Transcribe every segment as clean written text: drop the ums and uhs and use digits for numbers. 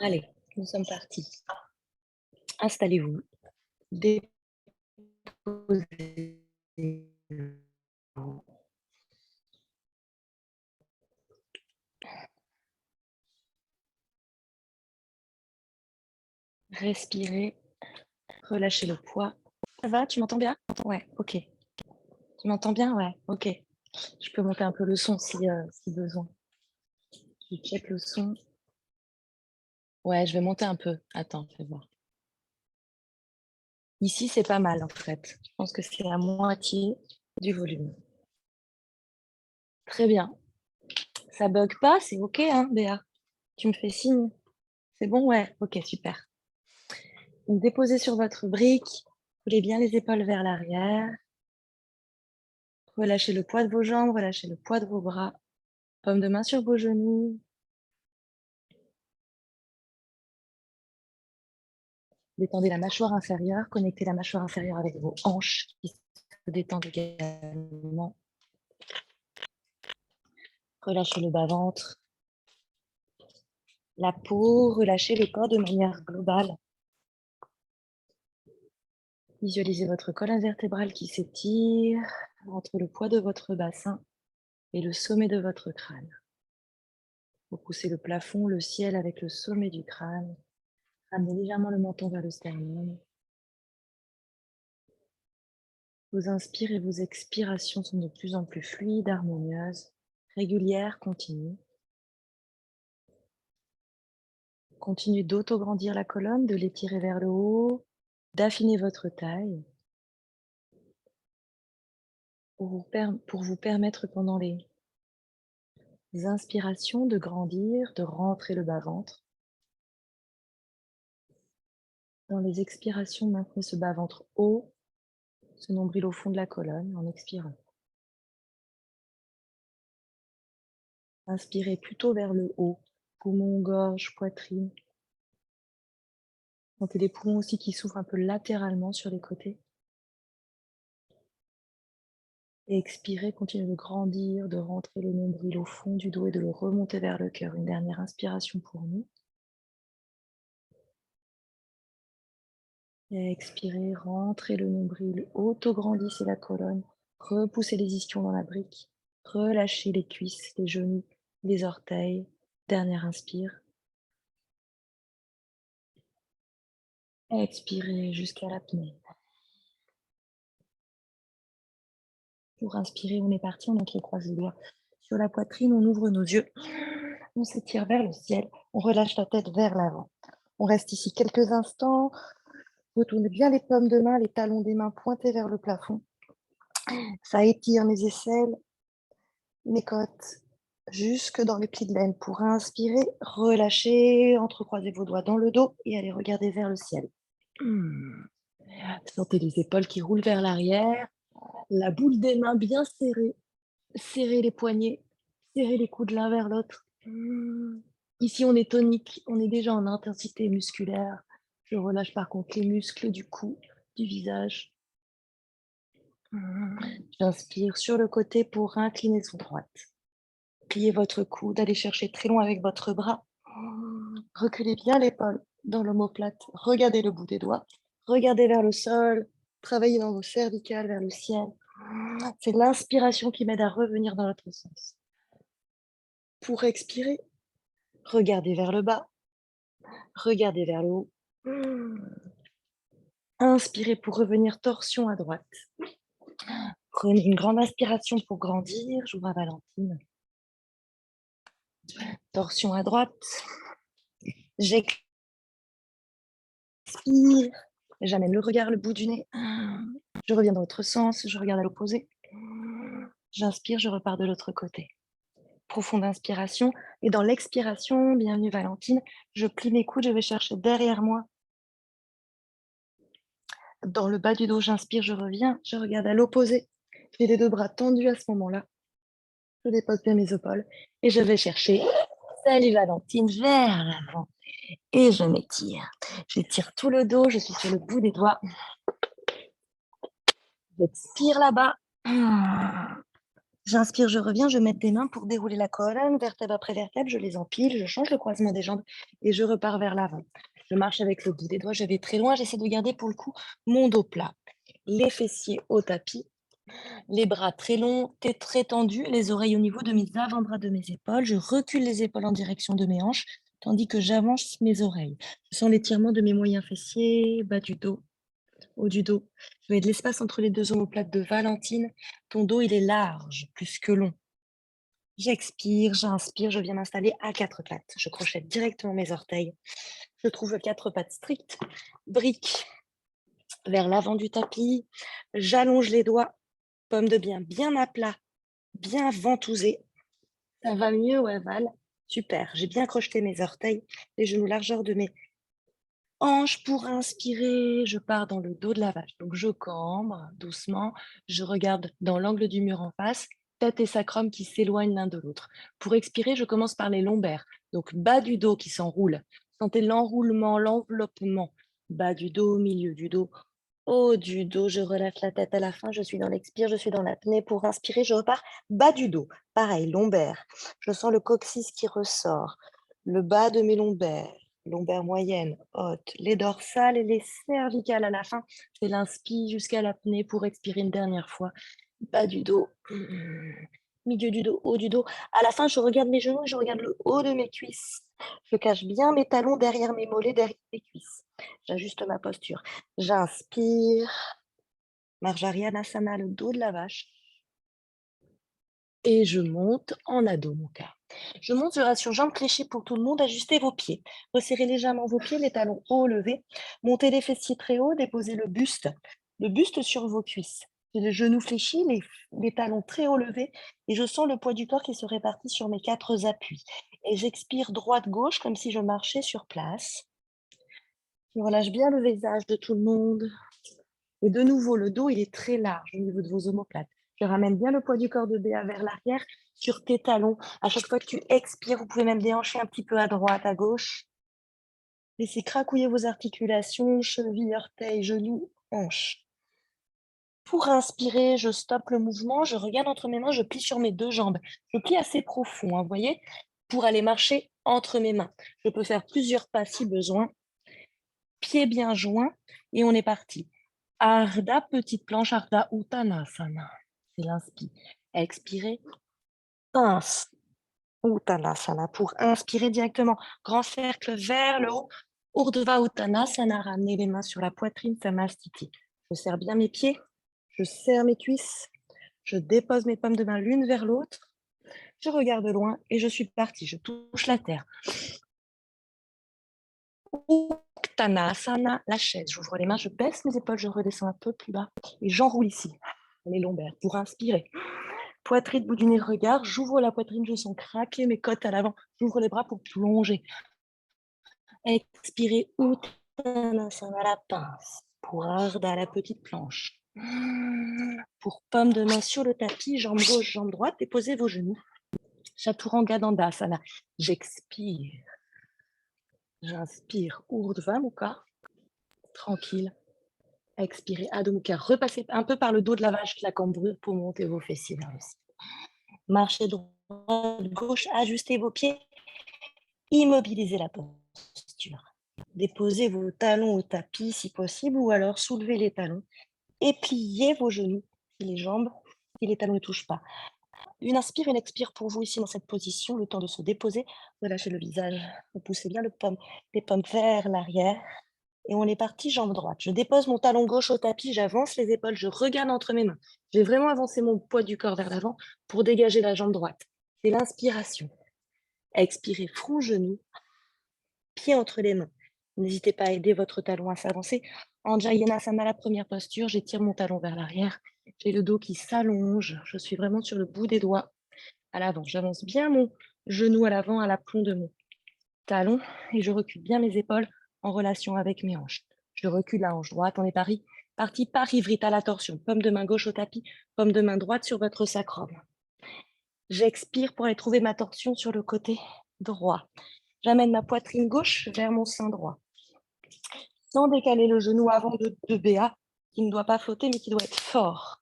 Allez, nous sommes partis. Installez-vous, déposez-vous, respirez, relâchez le poids. Ça va, tu m'entends bien? Ouais, OK. Tu m'entends bien? Ouais, OK. Je peux monter un peu le son si besoin. Je check le son. Ouais, je vais monter un peu. Attends, fais voir. Ici, c'est pas mal en fait. Je pense que c'est à moitié du volume. Très bien. Ça bug pas, c'est OK, hein, Béa? Tu me fais signe? C'est bon? Ouais, OK, super. Donc déposez sur votre brique, roulez bien les épaules vers l'arrière, relâchez le poids de vos jambes, relâchez le poids de vos bras, paume de main sur vos genoux. Détendez la mâchoire inférieure, connectez la mâchoire inférieure avec vos hanches qui se détendent également. Relâchez le bas-ventre, la peau, relâchez le corps de manière globale. Visualisez votre colonne vertébrale qui s'étire entre le poids de votre bassin et le sommet de votre crâne. Vous poussez le plafond, le ciel avec le sommet du crâne. Ramenez légèrement le menton vers le sternum. Vos inspires et vos expirations sont de plus en plus fluides, harmonieuses, régulières, continues. Continuez d'auto-grandir la colonne, de l'étirer vers le haut, d'affiner votre taille pour vous permettre pendant les inspirations de grandir, de rentrer le bas-ventre. Dans les expirations, maintenez ce bas-ventre haut, ce nombril au fond de la colonne en expirant. Inspirez plutôt vers le haut, poumons, gorge, poitrine. Sentez les poumons aussi qui s'ouvrent un peu latéralement sur les côtés. Et expirez, continuez de grandir, de rentrer le nombril au fond du dos et de le remonter vers le cœur. Une dernière inspiration pour nous. Et expirez, rentrez le nombril, auto-grandissez la colonne, repoussez les ischions dans la brique, relâchez les cuisses, les genoux, les orteils. Dernière inspire. Expirez jusqu'à l'apnée. Pour inspirer, on est parti, on entrecroise les doigts sur la poitrine, on ouvre nos yeux, on s'étire vers le ciel, on relâche la tête vers l'avant. On reste ici quelques instants, retournez bien les paumes de main, les talons des mains pointés vers le plafond. Ça étire mes aisselles, mes côtes, jusque dans les plis de laine. Pour inspirer, relâchez, entrecroisez vos doigts dans le dos et allez regarder vers le ciel. Sentez les épaules qui roulent vers l'arrière, la boule des mains bien serrée. Serrez les poignets, serrez les coudes l'un vers l'autre. Ici, on est tonique, on est déjà en intensité musculaire. Je relâche par contre les muscles du cou, du visage. J'inspire sur le côté pour incliner sous droite. Pliez votre coude, allez chercher très loin avec votre bras. Reculez bien l'épaule dans l'omoplate. Regardez le bout des doigts. Regardez vers le sol. Travaillez dans vos cervicales vers le ciel. C'est l'inspiration qui m'aide à revenir dans l'autre sens. Pour expirer, regardez vers le bas, regardez vers le haut. Inspirez pour revenir torsion à droite. Prenez une grande inspiration pour grandir. J'ouvre à Valentine. Torsion à droite. J'expire. J'amène le regard, le bout du nez. Je reviens dans l'autre sens. Je regarde à l'opposé. J'inspire, je repars de l'autre côté. Profonde inspiration. Et dans l'expiration, bienvenue Valentine, je plie mes coudes, je vais chercher derrière moi. Dans le bas du dos, j'inspire, je reviens, je regarde à l'opposé. J'ai les deux bras tendus à ce moment-là. Je dépose bien mes épaules et je vais chercher, salut Valentine, vers l'avant. Et je m'étire. J'étire tout le dos, je suis sur le bout des doigts. J'expire là-bas. J'inspire, je reviens, je mets des mains pour dérouler la colonne, vertèbre après vertèbre, je les empile, je change le croisement des jambes et je repars vers l'avant. Je marche avec le bout des doigts, je vais très loin, j'essaie de garder pour le coup mon dos plat. Les fessiers au tapis, les bras très longs, très tendus, les oreilles au niveau de mes avant-bras, de mes épaules. Je recule les épaules en direction de mes hanches, tandis que j'avance mes oreilles. Je sens l'étirement de mes moyens fessiers, bas du dos, haut du dos. Je mets de l'espace entre les deux omoplates de Valentine. Ton dos, il est large, plus que long. J'expire, j'inspire, je viens m'installer à quatre pattes. Je crochette directement mes orteils. Je trouve quatre pattes strictes, briques vers l'avant du tapis. J'allonge les doigts, pomme de bien à plat, bien ventousé. Ça va mieux, ouais, Val? Super, j'ai bien crocheté mes orteils, les genoux largeur de mes hanches pour inspirer. Je pars dans le dos de la vache. Donc, je cambre doucement. Je regarde dans l'angle du mur en face, tête et sacrum qui s'éloignent l'un de l'autre. Pour expirer, je commence par les lombaires. Donc, bas du dos qui s'enroule. Sentez l'enroulement, l'enveloppement. Bas du dos, milieu du dos, haut du dos. Je relâche la tête à la fin. Je suis dans l'expire, je suis dans l'apnée. Pour inspirer, je repars bas du dos. Pareil, lombaire. Je sens le coccyx qui ressort. Le bas de mes lombaires. Lombaire moyenne, haute, les dorsales et les cervicales à la fin. C'est l'inspire jusqu'à l'apnée pour expirer une dernière fois. Bas du dos, milieu du dos, haut du dos. À la fin, je regarde mes genoux et je regarde le haut de mes cuisses. Je cache bien mes talons derrière mes mollets, derrière mes cuisses. J'ajuste ma posture. J'inspire. Marjarianasana, le dos de la vache. Et je monte en Adho Mukha. Je monte, je reste sur jambes fléchies pour tout le monde. Ajustez vos pieds. Resserrez légèrement vos pieds, les talons hauts levés. Montez les fessiers très haut, déposez le buste sur vos cuisses. J'ai les genoux fléchis, les talons très haut levés et je sens le poids du corps qui se répartit sur mes quatre appuis. Et j'expire droite-gauche comme si je marchais sur place. Je relâche bien le visage de tout le monde. Et de nouveau, le dos, il est très large au niveau de vos omoplates. Je ramène bien le poids du corps de Béa vers l'arrière sur tes talons. À chaque fois que tu expires, vous pouvez même déhancher un petit peu à droite, à gauche. Laissez cracouiller vos articulations, chevilles, orteils, genoux, hanches. Pour inspirer, je stoppe le mouvement, je regarde entre mes mains, je plie sur mes deux jambes. Je plie assez profond, hein, vous voyez, pour aller marcher entre mes mains. Je peux faire plusieurs pas si besoin. Pieds bien joints et on est parti. Ardha, petite planche, Ardha Uttanasana. C'est l'inspire. Expirez, pince. Uttanasana pour inspirer directement. Grand cercle vers le haut. Urdhva Uttanasana, ramenez les mains sur la poitrine, Samastiti. Je serre bien mes pieds, je serre mes cuisses, je dépose mes paumes de main l'une vers l'autre. Je regarde loin et je suis partie. Je touche la terre. Uttanasana, la chaise. J'ouvre les mains, je baisse mes épaules, je redescends un peu plus bas et j'enroule ici les lombaires pour inspirer. Poitrine, bout du nez, regard. J'ouvre la poitrine, je sens craquer mes côtes à l'avant. J'ouvre les bras pour plonger. Expirez, Uttanasana, la pince. Pour Ardha, la petite planche. Pour paume de main sur le tapis, jambe gauche, jambe droite, déposez vos genoux. Chaturanga Dandasana. J'expire. J'inspire, Urdhva Mukha. Tranquille. Expirez, Adho Mukha. Repassez un peu par le dos de la vache, la cambrure pour monter vos fessiers vers le ciel. Marchez droite, gauche, ajustez vos pieds. Immobilisez la posture. Déposez vos talons au tapis si possible ou alors soulevez les talons et pliez vos genoux si les jambes, si les talons ne touchent pas. Une inspire, une expire pour vous ici dans cette position, le temps de se déposer, relâchez le visage, vous poussez bien les pommes vers l'arrière et on est parti jambe droite. Je dépose mon talon gauche au tapis, j'avance les épaules, je regarde entre mes mains. J'ai vraiment avancé mon poids du corps vers l'avant pour dégager la jambe droite. C'est l'inspiration. Expirez, front, genou, pied entre les mains. N'hésitez pas à aider votre talon à s'avancer. Anjayanasana, la première posture, j'étire mon talon vers l'arrière. J'ai le dos qui s'allonge. Je suis vraiment sur le bout des doigts à l'avant. J'avance bien mon genou à l'avant, à l'aplomb de mon talon et je recule bien mes épaules en relation avec mes hanches. Je recule la hanche droite, on est parti pari-vrite à la torsion. Paume de main gauche au tapis, paume de main droite sur votre sacrum. J'expire pour aller trouver ma torsion sur le côté droit. J'amène ma poitrine gauche vers mon sein droit. Sans décaler le genou avant de Béa, qui ne doit pas flotter, mais qui doit être fort.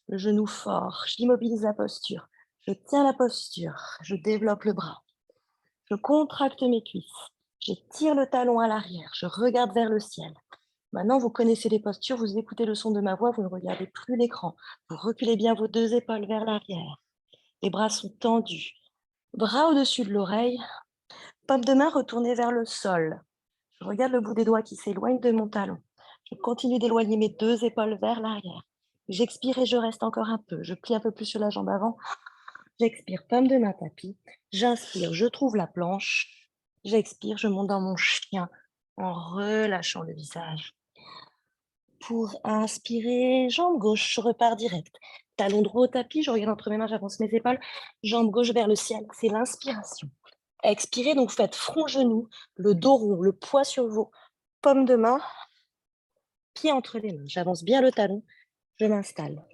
le genou fort, j'immobilise la posture, je tiens la posture, je développe le bras, je contracte mes cuisses, j'étire le talon à l'arrière, je regarde vers le ciel. Maintenant, vous connaissez les postures, vous écoutez le son de ma voix, vous ne regardez plus l'écran. Vous reculez bien vos 2 épaules vers l'arrière. Les bras sont tendus. Bras au-dessus de l'oreille, paume de main retournée vers le sol. Je regarde le bout des doigts qui s'éloigne de mon talon. Je continue d'éloigner mes 2 épaules vers l'arrière. J'expire et je reste encore un peu. Je plie un peu plus sur la jambe avant. J'expire, paume de main tapis. J'inspire, je trouve la planche. J'expire, je monte dans mon chien en relâchant le visage. Pour inspirer, jambe gauche, je repars direct. Talon droit au tapis, je regarde entre mes mains, j'avance mes épaules. Jambe gauche vers le ciel, c'est l'inspiration. Expirez, donc faites front-genou, le dos rond, le poids sur vos paumes de main, pieds entre les mains. J'avance bien le talon, je m'installe.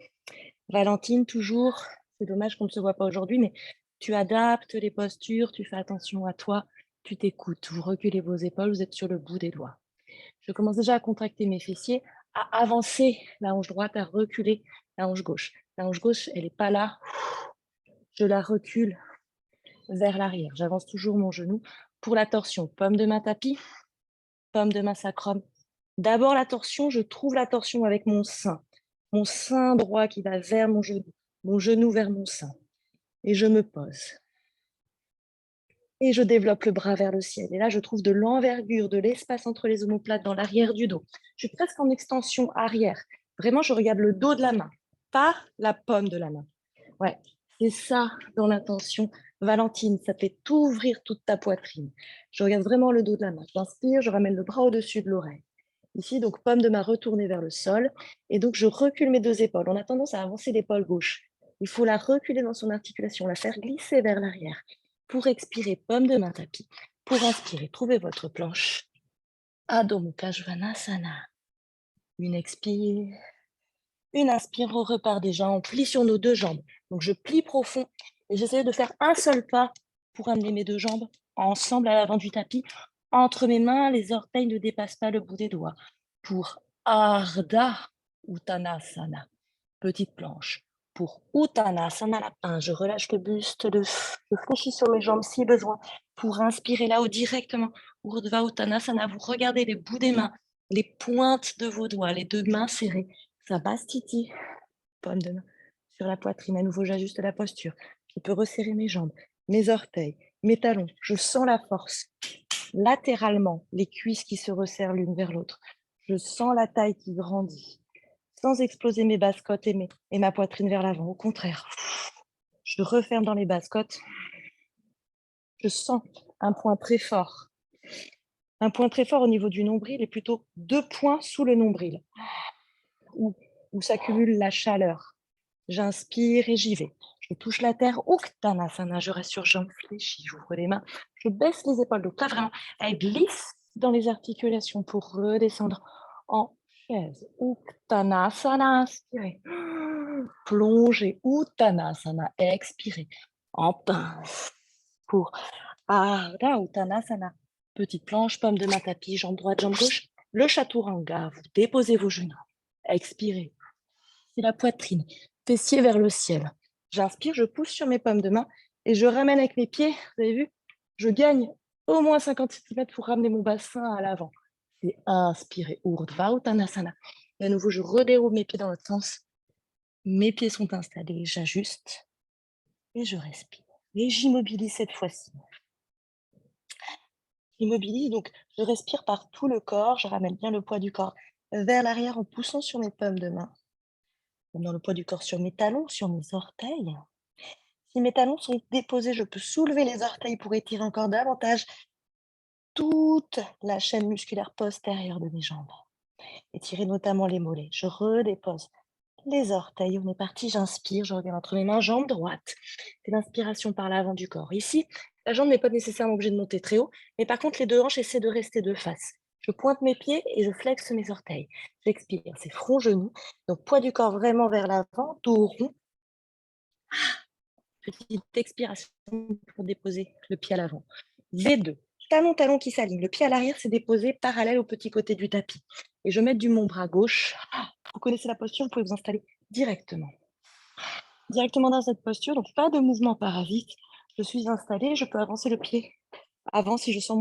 Valentine, toujours, c'est dommage qu'on ne se voit pas aujourd'hui, mais tu adaptes les postures, tu fais attention à toi, tu t'écoutes. Vous reculez vos épaules, vous êtes sur le bout des doigts. Je commence déjà à contracter mes fessiers, à avancer la hanche droite, à reculer la hanche gauche. La hanche gauche, elle n'est pas là. Je la recule vers l'arrière. J'avance toujours mon genou pour la torsion. Paume de main tapis, paume de main sacrum. D'abord la torsion, je trouve la torsion avec mon sein droit qui va vers mon genou vers mon sein. Et je me pose. Et je développe le bras vers le ciel. Et là, je trouve de l'envergure, de l'espace entre les omoplates dans l'arrière du dos. Je suis presque en extension arrière. Vraiment, je regarde le dos de la main, pas la paume de la main. Ouais, c'est ça dans l'intention. Valentine, ça fait ouvrir toute ta poitrine. Je regarde vraiment le dos de la main. J'inspire, je ramène le bras au-dessus de l'oreille. Ici, donc, paume de main retournée vers le sol. Et donc, je recule mes 2 épaules. On a tendance à avancer l'épaule gauche. Il faut la reculer dans son articulation, la faire glisser vers l'arrière. Pour expirer, paume de main tapis. Pour inspirer, trouvez votre planche. Adho Mukha Svanasana. Une expire. Une inspire, on repart déjà. On plie sur nos 2 jambes. Donc, je plie profond et j'essaie de faire un seul pas pour amener mes 2 jambes ensemble à l'avant du tapis. Entre mes mains, les orteils ne dépassent pas le bout des doigts. Pour Ardha Uttanasana, petite planche. Pour Uttanasana lapin, je relâche le buste, je fléchis sur mes jambes si besoin. Pour inspirer là-haut directement, Urdhva Uttanasana, vous regardez les bouts des mains, les pointes de vos doigts, les 2 mains serrées. Ça basse titi, paume de main sur la poitrine. À nouveau, j'ajuste la posture. Je peux resserrer mes jambes, mes orteils, mes talons. Je sens la force. Latéralement, les cuisses qui se resserrent l'une vers l'autre. Je sens la taille qui grandit, sans exploser mes basses-côtes et ma poitrine vers l'avant. Au contraire, je referme dans les basses-côtes. Je sens un point très fort. Un point très fort au niveau du nombril et plutôt 2 points sous le nombril, où s'accumule la chaleur. J'inspire et j'y vais. Je touche la terre, Uttanasana, je reste sur jambes fléchies, j'ouvre les mains, je baisse les épaules. Donc là, vraiment, elle glisse dans les articulations pour redescendre en chaise. Uttanasana, inspirez. Plongez, Uttanasana, expirez. En pince pour Ardha Uttanasana. Petite planche, paume de main tapis, jambe droite, jambe gauche. Le chaturanga, vous déposez vos genoux. Expirez. C'est la poitrine, fessier vers le ciel. J'inspire, je pousse sur mes paumes de main et je ramène avec mes pieds. Vous avez vu? Je gagne au moins 50 cm pour ramener mon bassin à l'avant. C'est inspirer, Urdhva Uttanasana. Et à nouveau, je redéroule mes pieds dans l'autre sens. Mes pieds sont installés, j'ajuste et je respire. Et j'immobilise cette fois-ci. J'immobilise, donc je respire par tout le corps, je ramène bien le poids du corps vers l'arrière en poussant sur mes paumes de main. Dans le poids du corps sur mes talons, sur mes orteils. Si mes talons sont déposés, je peux soulever les orteils pour étirer encore davantage toute la chaîne musculaire postérieure de mes jambes. Étirer notamment les mollets. Je redépose les orteils. On est parti, j'inspire, je reviens entre mes mains, jambe droite. C'est l'inspiration par l'avant du corps. Ici, la jambe n'est pas nécessairement obligée de monter très haut, mais par contre, les 2 hanches essaient de rester de face. Je pointe mes pieds et je flexe mes orteils. J'expire, c'est front-genou. Donc, poids du corps vraiment vers l'avant, dos rond. Petite expiration pour déposer le pied à l'avant. V2. Talon qui s'aligne. Le pied à l'arrière, c'est déposé parallèle au petit côté du tapis. Et je mets du mon bras gauche. Vous connaissez la posture, vous pouvez vous installer directement. Directement dans cette posture, donc pas de mouvement parasite. Je suis installée, je peux avancer le pied avant si je sens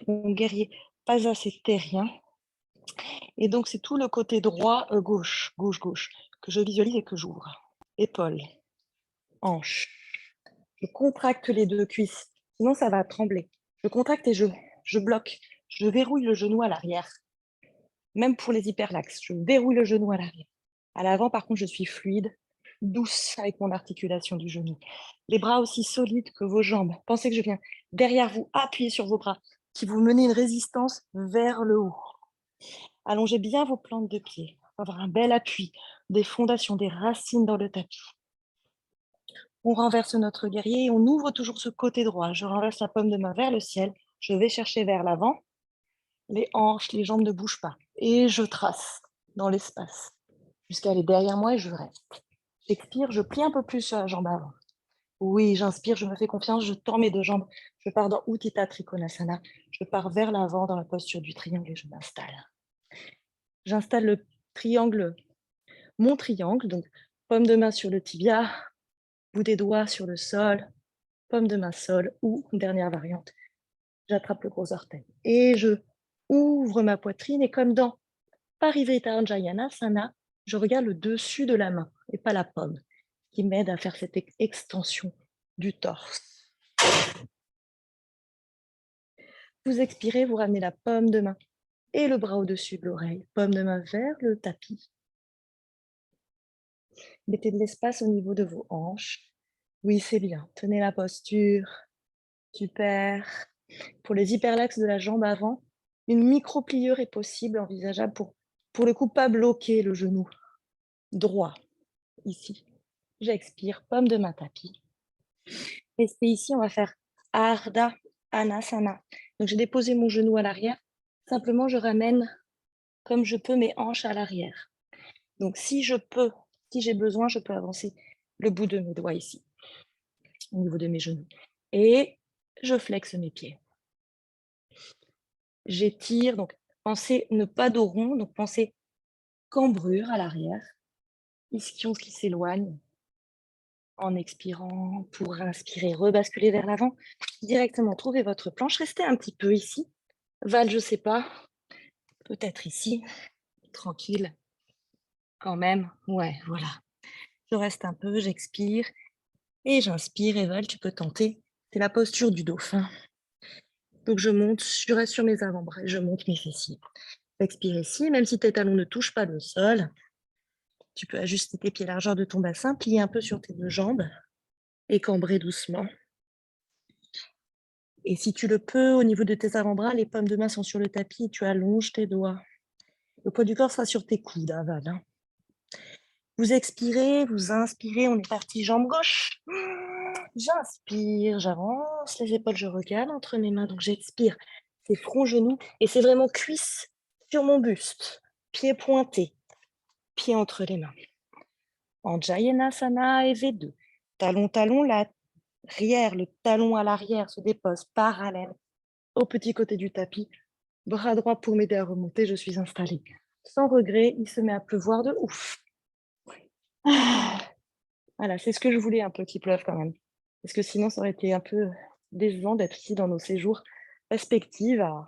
mon guerrier pas assez terrien. Et donc, c'est tout le côté droit, gauche, gauche, gauche, que je visualise et que j'ouvre. Épaules, hanches. Je contracte les 2 cuisses, sinon ça va trembler. Je contracte et je bloque. Je verrouille le genou à l'arrière. Même pour les hyperlaxes, je verrouille le genou à l'arrière. À l'avant, par contre, je suis fluide, douce avec mon articulation du genou. Les bras aussi solides que vos jambes. Pensez que je viens derrière vous, appuyer sur vos bras, qui vous menez une résistance vers le haut. Allongez bien vos plantes de pied, avoir un bel appui, des fondations, des racines dans le tapis. On renverse notre guerrier et on ouvre toujours ce côté droit. Je renverse la paume de main vers le ciel. Je vais chercher vers l'avant. Les hanches, les jambes ne bougent pas. Et je trace dans l'espace jusqu'à aller derrière moi et je reste. J'expire, je plie un peu plus sur la jambe avant. Oui, j'inspire, je me fais confiance, je tends mes 2 jambes. Je pars dans Utthita Trikonasana. Je pars vers l'avant dans la posture du triangle et je m'installe. J'installe le triangle, mon triangle, donc paume de main sur le tibia, bout des doigts sur le sol, paume de main sol ou, dernière variante, j'attrape le gros orteil. Et je ouvre ma poitrine et comme dans Parivrita-Janayana, je regarde le dessus de la main et pas la paume, qui m'aide à faire cette extension du torse. Vous expirez, vous ramenez la paume de main et le bras au-dessus de l'oreille, paume de main vers le tapis. Mettez de l'espace au niveau de vos hanches. Oui, c'est bien. Tenez la posture. Super. Pour les hyperlaxes de la jambe avant, une micro-pliure est possible, envisageable pour le coup, pas bloquer le genou droit, ici. J'expire, paume de main tapis. Restez ici, on va faire Ardha Anasana. Donc, j'ai déposé mon genou à l'arrière. Simplement, je ramène comme je peux mes hanches à l'arrière. Donc, si j'ai besoin, je peux avancer le bout de mes doigts ici, au niveau de mes genoux. Et je flexe mes pieds. J'étire, donc pensez ne pas dos rond, donc pensez cambrure à l'arrière, ischion qui s'éloigne. En expirant, pour inspirer, rebasculer vers l'avant. Directement, trouvez votre planche, restez un petit peu ici. Val, je sais pas, peut-être ici, tranquille, quand même. Ouais, voilà. Je reste un peu, j'expire et j'inspire. Et Val, tu peux tenter. C'est la posture du dauphin. Donc je monte, je reste sur mes avant-bras, je monte mes fessiers. Expire ici, même si tes talons ne touchent pas le sol. Tu peux ajuster tes pieds largeur de ton bassin, plier un peu sur tes 2 jambes et cambrer doucement. Et si tu le peux, au niveau de tes avant-bras, les paumes de main sont sur le tapis et tu allonges tes doigts. Le poids du corps sera sur tes coudes, Val. Vous expirez, vous inspirez, on est parti, jambe gauche. J'inspire, j'avance les épaules, je regarde entre mes mains, donc j'expire. C'est front, genou, et c'est vraiment cuisse sur mon buste. Pieds pointés, pieds entre les mains. En Jayanasana et V2. Talon, talon, l'arrière, le talon à l'arrière se dépose parallèle au petit côté du tapis. Bras droit pour m'aider à remonter, je suis installée. Sans regret, il se met à pleuvoir de ouf. Voilà, c'est ce que je voulais un peu qu'il pleuve quand même. Parce que sinon, ça aurait été un peu décevant d'être ici dans nos séjours respectifs à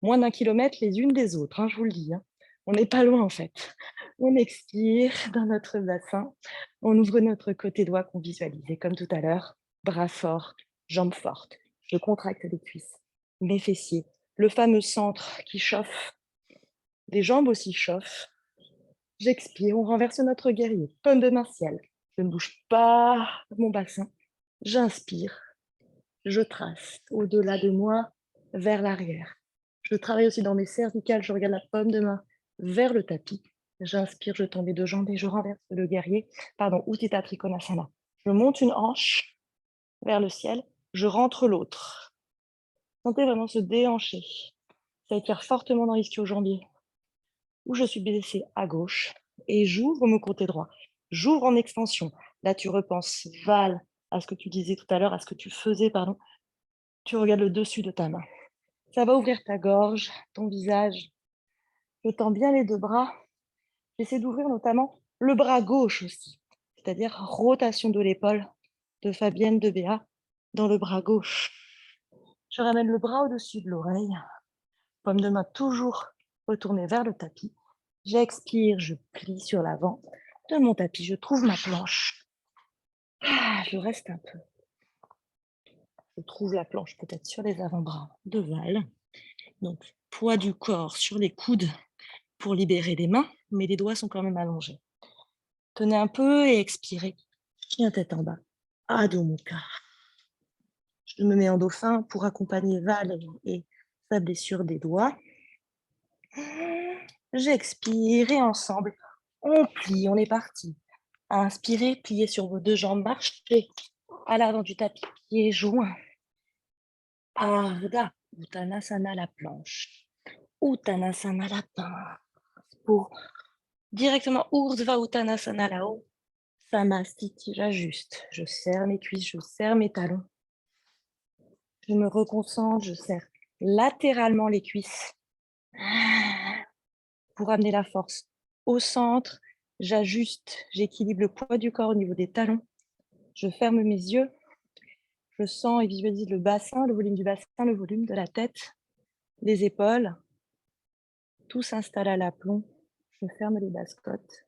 moins d'1 kilomètre les unes des autres, hein, je vous le dis. Hein. On n'est pas loin en fait. On expire dans notre bassin. On ouvre notre côté droit qu'on visualise. Et comme tout à l'heure, bras forts, jambes fortes. Je contracte les cuisses, mes fessiers, le fameux centre qui chauffe. Les jambes aussi chauffent. J'expire, on renverse notre guerrier. Paume de main ciel. Je ne bouge pas mon bassin. J'inspire. Je trace au-delà de moi, vers l'arrière. Je travaille aussi dans mes cervicales. Je regarde la paume de main vers le tapis. J'inspire, je tends les 2 jambes et je renverse le guerrier. Pardon, Utthita Trikonasana. Je monte une hanche vers le ciel. Je rentre l'autre. Sentez vraiment se déhancher. Ça étire fortement dans l'ischio-jambier. Où je suis baissée à gauche et j'ouvre mon côté droit. J'ouvre en extension. Là, tu repenses, Val, à ce que tu disais tout à l'heure, à ce que tu faisais, pardon. Tu regardes le dessus de ta main. Ça va ouvrir ta gorge, ton visage. Je tends bien les 2 bras. J'essaie d'ouvrir notamment le bras gauche aussi. c'est-à-dire rotation de l'épaule de Fabienne, de Béa, dans le bras gauche. Je ramène le bras au-dessus de l'oreille, paume de main toujours retournée vers le tapis. J'expire, je plie sur l'avant de mon tapis, je trouve ma planche. Je reste un peu. Je trouve la planche peut-être sur les avant-bras de Val. Donc, poids du corps sur les coudes pour libérer les mains, mais les doigts sont quand même allongés. Tenez un peu et expirez. Chien tête en bas. Adho Mukha. Je me mets en dauphin pour accompagner Val et sa blessure des doigts. J'expire et ensemble, on plie, on est parti. Inspirez, pliez sur vos deux jambes, marchez à l'avant du tapis, pieds joints. Ardha Uttanasana, la planche. Uttanasana, la pince. Pour directement Urdhva Uttanasana là-haut. Samastiti, j'ajuste. Je serre mes cuisses, je serre mes talons. Je me reconcentre, je serre latéralement les cuisses. Pour amener la force au centre, j'ajuste, j'équilibre le poids du corps au niveau des talons. Je ferme mes yeux. Je sens et visualise le bassin, le volume du bassin, le volume de la tête, les épaules. Tout s'installe à l'aplomb. Je ferme les basses-côtes.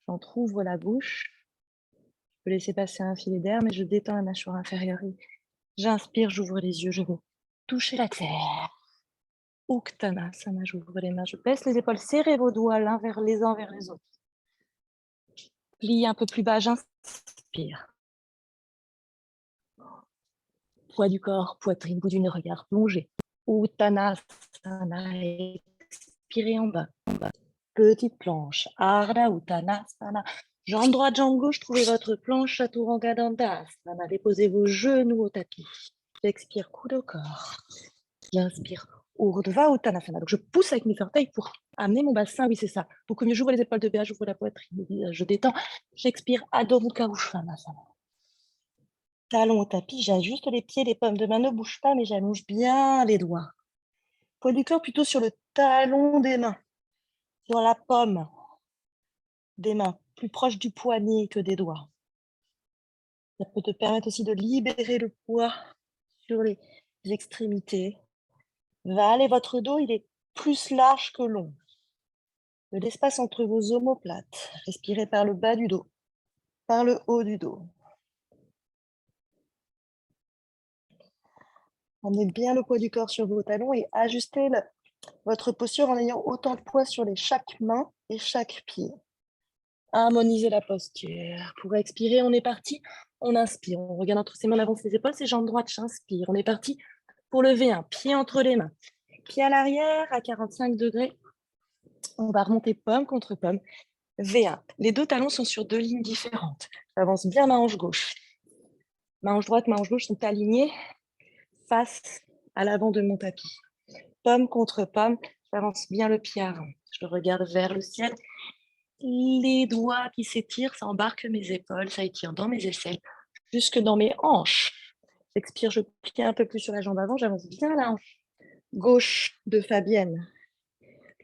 J'entrouvre la bouche. Je peux laisser passer un filet d'air, mais je détends la mâchoire inférieure. J'inspire, j'ouvre les yeux, je vais toucher la terre. Uttanasana, j'ouvre les mains, je baisse les épaules, serrez vos doigts l'un vers les uns vers les autres. Plie un peu plus bas, j'inspire. Poids du corps, poitrine, bout du regard plongé. Uttanasana, expirez en bas. Petite planche. Ardha Uttanasana. Jambe droite, jambe gauche, trouvez votre planche, Chaturanga Dandasana. Déposez vos genoux au tapis. J'expire, coup de corps. J'inspire, Urdhva Uttanasana. Donc je pousse avec mes orteils pour amener mon bassin. Oui, c'est ça. Beaucoup mieux, j'ouvre les épaules de Béa, j'ouvre la poitrine, je détends. J'expire, Adho Mukha Uttanasana. Talon au tapis, j'ajuste les pieds, les paumes de main ne bougent pas, mais j'allonge bien les doigts. Poids du corps plutôt sur le talon des mains, sur la paume des mains, plus proche du poignet que des doigts. Ça peut te permettre aussi de libérer le poids sur les extrémités. Val, et votre dos, il est plus large que long. De l'espace entre vos omoplates. Respirez par le bas du dos, par le haut du dos. Emmenez bien le poids du corps sur vos talons et ajustez votre posture en ayant autant de poids sur chaque main et chaque pied. Harmonisez la posture. Pour expirer, on est parti. On inspire. On regarde entre ses mains, on avance les épaules, ses jambes droites. J'inspire. On est parti pour le V1. Pied entre les mains. Pied à l'arrière à 45 degrés. On va remonter pomme contre pomme. V1. Les deux talons sont sur deux lignes différentes. J'avance bien ma hanche gauche. Ma hanche droite, ma hanche gauche sont alignées face à l'avant de mon tapis. Pomme contre pomme, j'avance bien le pied avant. Je regarde vers le ciel. Les doigts qui s'étirent, ça embarque mes épaules, ça étire dans mes aisselles, jusque dans mes hanches. J'expire, je plie un peu plus sur la jambe avant, j'avance bien la hanche gauche de Fabienne.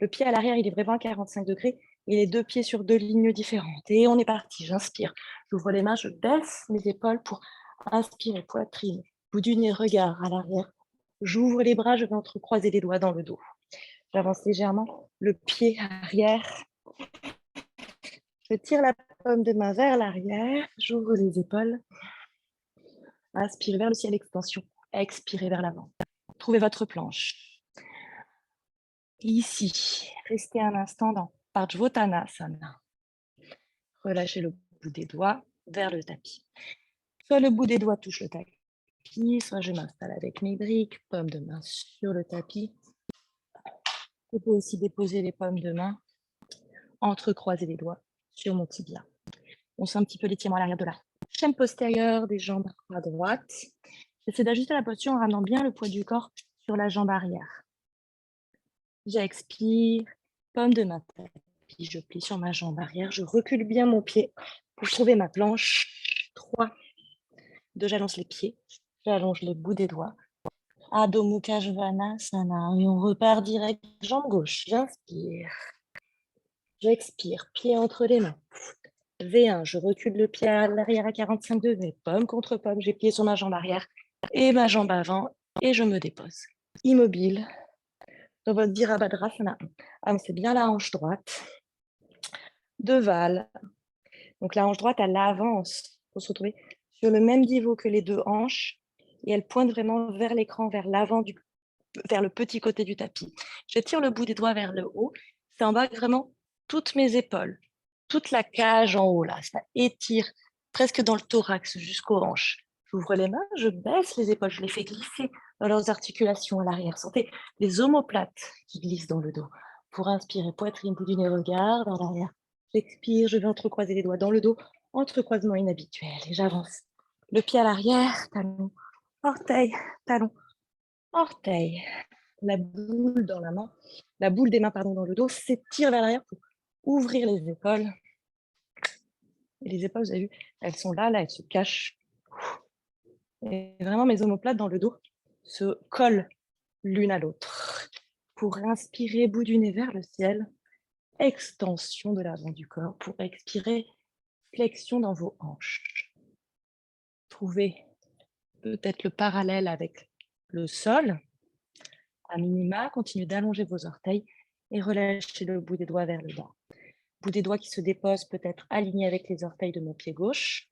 Le pied à l'arrière, il est vraiment à 45 degrés, et les deux pieds sur deux lignes différentes. Et on est parti, j'inspire. J'ouvre les mains, je baisse mes épaules pour inspirer, poitrine, bout du nez, regard à l'arrière. J'ouvre les bras, je vais entrecroiser les doigts dans le dos. J'avance légèrement, le pied arrière. Je tire la paume de main vers l'arrière, j'ouvre les épaules. Inspirez vers le ciel, extension. Expirez vers l'avant. Trouvez votre planche. Ici, restez un instant dans Parsvottanasana. Relâchez le bout des doigts vers le tapis. Soit le bout des doigts touche le tapis, soit je m'installe avec mes briques, paume de main sur le tapis. Je peux aussi déposer les paumes de main, entrecroiser les doigts sur mon tibia. On sent un petit peu l'étirement à l'arrière de la chaîne postérieure des jambes à droite. J'essaie d'ajuster la posture en ramenant bien le poids du corps sur la jambe arrière. J'expire, paume de main, puis je plie sur ma jambe arrière. Je recule bien mon pied pour trouver ma planche. 3, 2, j'allonge les pieds. J'allonge le bout des doigts. Adho Mukha Svanasana. Et on repart direct, jambe gauche. J'inspire. J'expire, pied entre les mains. V1, je recule le pied à l'arrière à 45 degrés, pomme contre pomme, j'ai plié sur ma jambe arrière et ma jambe avant et je me dépose. Immobile, dans votre Virabhadrasana. C'est bien la hanche droite. De Val. Donc la hanche droite, elle avance pour se retrouver sur le même niveau que les deux hanches et elle pointe vraiment vers l'écran, vers l'avant, vers le petit côté du tapis. Je tire le bout des doigts vers le haut. Ça embarque vraiment toutes mes épaules, toute la cage en haut là. Ça étire presque dans le thorax jusqu'aux hanches. J'ouvre les mains, je baisse les épaules, je les fais glisser dans leurs articulations à l'arrière. Sentez les omoplates qui glissent dans le dos. Pour inspirer, poitrine, bout du nez, regard vers l'arrière. J'expire, je vais entrecroiser les doigts dans le dos, entrecroisement inhabituel et j'avance. Le pied à l'arrière, talon, orteil, talon, orteil. La boule dans la main, la boule des mains pardon, dans le dos s'étire vers l'arrière pour ouvrir les épaules. Et les épaules, vous avez vu, elles sont là, elles se cachent. Et vraiment, mes omoplates dans le dos se collent l'une à l'autre. Pour inspirer, bout du nez vers le ciel, extension de l'avant du corps. Pour expirer, flexion dans vos hanches. Trouvez peut-être le parallèle avec le sol. À minima, continuez d'allonger vos orteils et relâchez le bout des doigts vers le bas. Bout des doigts qui se déposent peut-être alignés avec les orteils de mon pied gauche.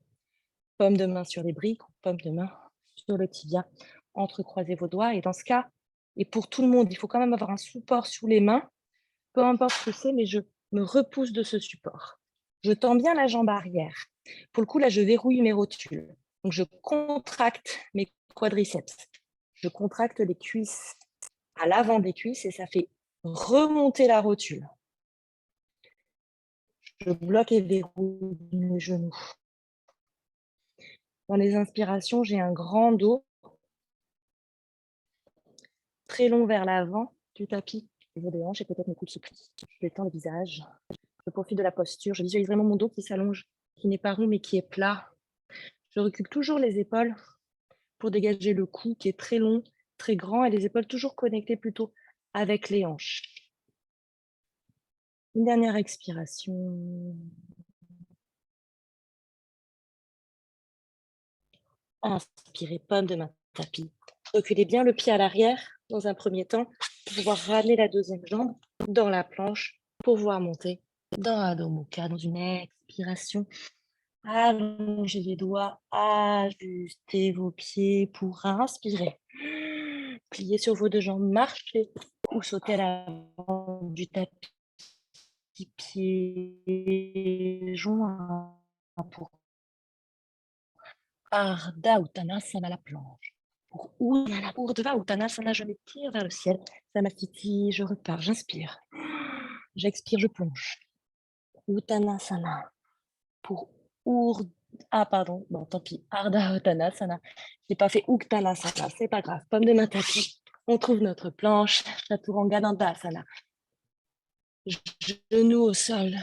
Paume de main sur les briques ou paume de main sur le tibia. Entrecroisez vos doigts et dans ce cas, et pour tout le monde, il faut quand même avoir un support sous les mains. Peu importe ce que c'est, mais je me repousse de ce support. Je tends bien la jambe arrière. Pour le coup, là, je verrouille mes rotules. Donc, je contracte mes quadriceps. Je contracte les cuisses à l'avant des cuisses et ça fait remonter la rotule. Je bloque et verrouille mes genoux. Dans les inspirations, j'ai un grand dos, très long vers l'avant du tapis, au niveau des hanches et peut-être mes coudes se plient. Je détends le visage, je profite de la posture, je visualise vraiment mon dos qui s'allonge, qui n'est pas rond mais qui est plat. Je recule toujours les épaules pour dégager le cou qui est très long, très grand et les épaules toujours connectées plutôt avec les hanches. Une dernière expiration. Inspirez, pomme de main, tapis. Reculez bien le pied à l'arrière dans un premier temps pour pouvoir ramener la deuxième jambe dans la planche pour pouvoir monter dans Adho Mukha, dans une expiration. Allongez les doigts, ajustez vos pieds pour inspirer. Pliez sur vos deux jambes, marchez ou sautez à l'avant du tapis, pieds joints pour Ardha Uttanasana, la planche. Pour Urdhva Uttanasana, je m'étire vers le ciel. Samasthiti, je repars, j'inspire. J'expire, je plonge. Uttanasana. Pour pardon, bon, tant pis. Ardha Uttanasana. Je n'ai pas fait Uttanasana, c'est pas grave. Pomme de main tapis. On trouve notre planche. Chaturanga Dandasana. Genoux au sol.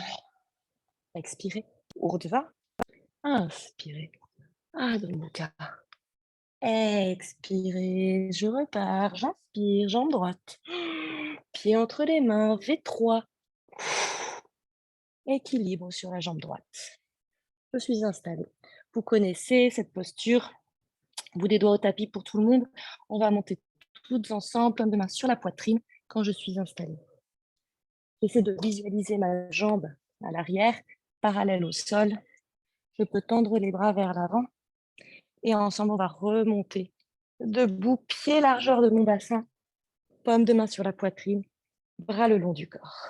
Expirez. Urdhva. Inspirez. Adho Mukha. Expirez, je repars, j'inspire, jambe droite. Pied entre les mains, V3. Équilibre sur la jambe droite. Je suis installée. Vous connaissez cette posture. Bout des doigts au tapis pour tout le monde. On va monter toutes ensemble, plein de mains sur la poitrine quand je suis installée. J'essaie de visualiser ma jambe à l'arrière, parallèle au sol. Je peux tendre les bras vers l'avant. Et ensemble, on va remonter debout, pied largeur de mon bassin, paume de main sur la poitrine, bras le long du corps.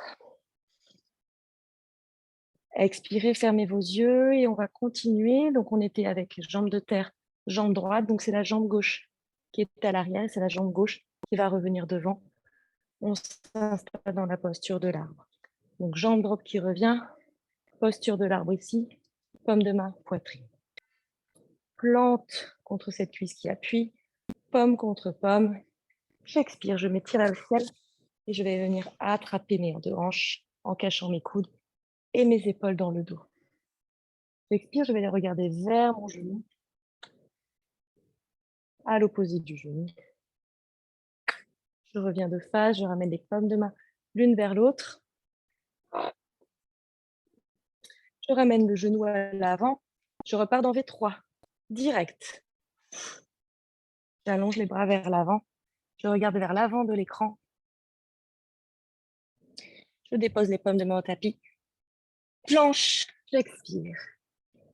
Expirez, fermez vos yeux et on va continuer. Donc, on était avec jambe de terre, jambe droite. Donc, c'est la jambe gauche qui est à l'arrière. C'est la jambe gauche qui va revenir devant. On s'installe dans la posture de l'arbre. Donc, jambe droite qui revient, posture de l'arbre ici, paume de main, poitrine. Plante contre cette cuisse qui appuie, pomme contre pomme. J'expire, je m'étire vers le ciel et je vais venir attraper mes deux hanches en cachant mes coudes et mes épaules dans le dos. J'expire, je vais les regarder vers mon genou, à l'opposé du genou. Je reviens de face, je ramène les paumes de main l'une vers l'autre. Je ramène le genou à l'avant. Je repars dans V3. Direct. J'allonge les bras vers l'avant. Je regarde vers l'avant de l'écran. Je dépose les paumes de main au tapis. Planche. J'expire.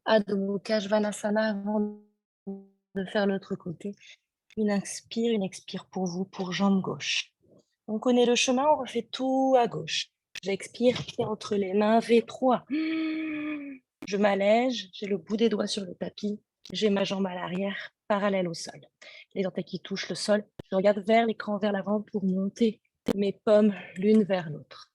Adho Mukha Svanasana avant de faire l'autre côté. Une inspire, une expire pour vous, pour jambe gauche. On connaît le chemin, on refait tout à gauche. J'expire, pied entre les mains, V3. Je m'allège, j'ai le bout des doigts sur le tapis, j'ai ma jambe à l'arrière, parallèle au sol. Les orteils qui touchent le sol. Je regarde vers l'écran, vers l'avant pour monter mes pommes l'une vers l'autre.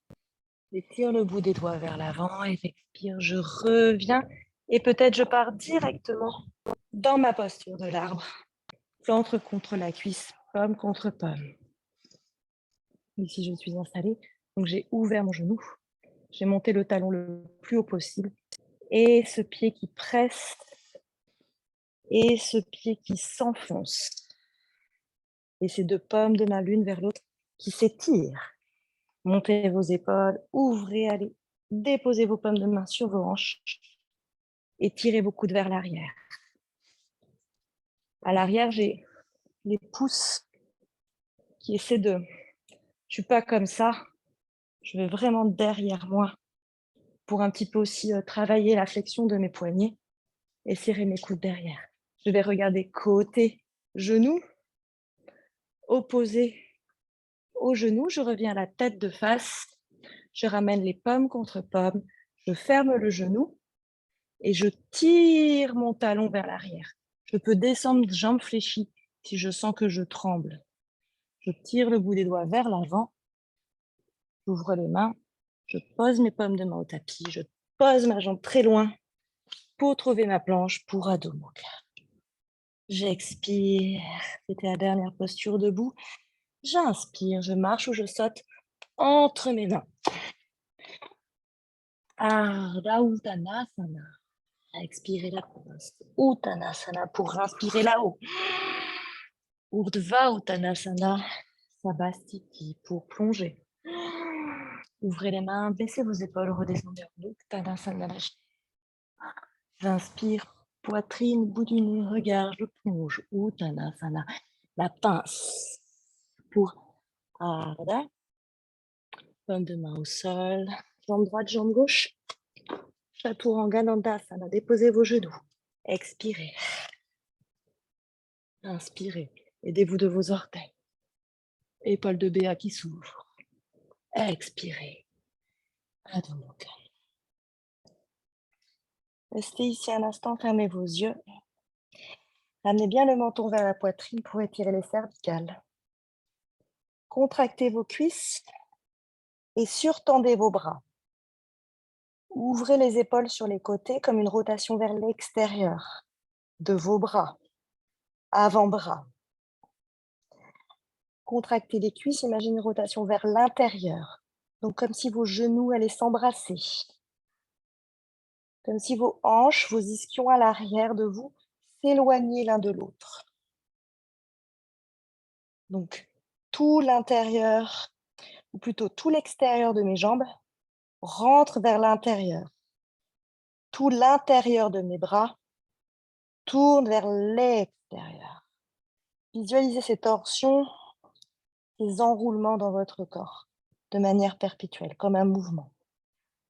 J'étire le bout des doigts vers l'avant et j'expire, je reviens et peut-être je pars directement dans ma posture de l'arbre. Ventre contre la cuisse, pomme contre pomme. Ici, je suis installée, donc j'ai ouvert mon genou, j'ai monté le talon le plus haut possible et ce pied qui presse et ce pied qui s'enfonce. Et ces deux pommes de main l'une vers l'autre qui s'étirent. Montez vos épaules, ouvrez, allez, déposez vos pommes de main sur vos hanches et tirez vos coudes vers l'arrière. À l'arrière, j'ai les pouces qui essaient de... Je ne suis pas comme ça, je vais vraiment derrière moi pour un petit peu aussi travailler la flexion de mes poignets et serrer mes coudes derrière. Je vais regarder côté genou, opposé au genou, je reviens à la tête de face, je ramène les pommes contre pommes, je ferme le genou et je tire mon talon vers l'arrière. Je peux descendre jambes fléchies si je sens que je tremble. Je tire le bout des doigts vers l'avant, j'ouvre les mains, je pose mes pommes de main au tapis, je pose ma jambe très loin pour trouver ma planche pour Adho Mukha. J'expire, c'était la dernière posture debout. J'inspire, je marche ou je saute entre mes mains. Ardha Uttanasana. Expirez la pause. Uttanasana pour inspirer là-haut. Urdhva Uttanasana. Sabastiti pour plonger. Ouvrez les mains, baissez vos épaules, redescendez en Uttanasana. J'inspire, poitrine, bout du nez, regard, je plonge. Uttanasana. La pince pour Ardha. Paume de main au sol. Jambe droite, jambe gauche. Chaturanga Dandasana. Déposez vos genoux. Expirez. Inspirez. Aidez-vous de vos orteils. Épaules de Béa qui s'ouvrent. Expirez. Adho Mukha. Restez ici un instant, fermez vos yeux. Ramenez bien le menton vers la poitrine pour étirer les cervicales. Contractez vos cuisses et surtendez vos bras. Ouvrez les épaules sur les côtés comme une rotation vers l'extérieur de vos bras, avant-bras. Contractez les cuisses, imaginez une rotation vers l'intérieur. Donc comme si vos genoux allaient s'embrasser. Comme si vos hanches, vos ischions à l'arrière de vous s'éloignaient l'un de l'autre. Donc tout l'intérieur, ou plutôt tout l'extérieur de mes jambes, rentre vers l'intérieur. Tout l'intérieur de mes bras tourne vers l'extérieur. Visualisez ces torsions, ces enroulements dans votre corps, de manière perpétuelle, comme un mouvement.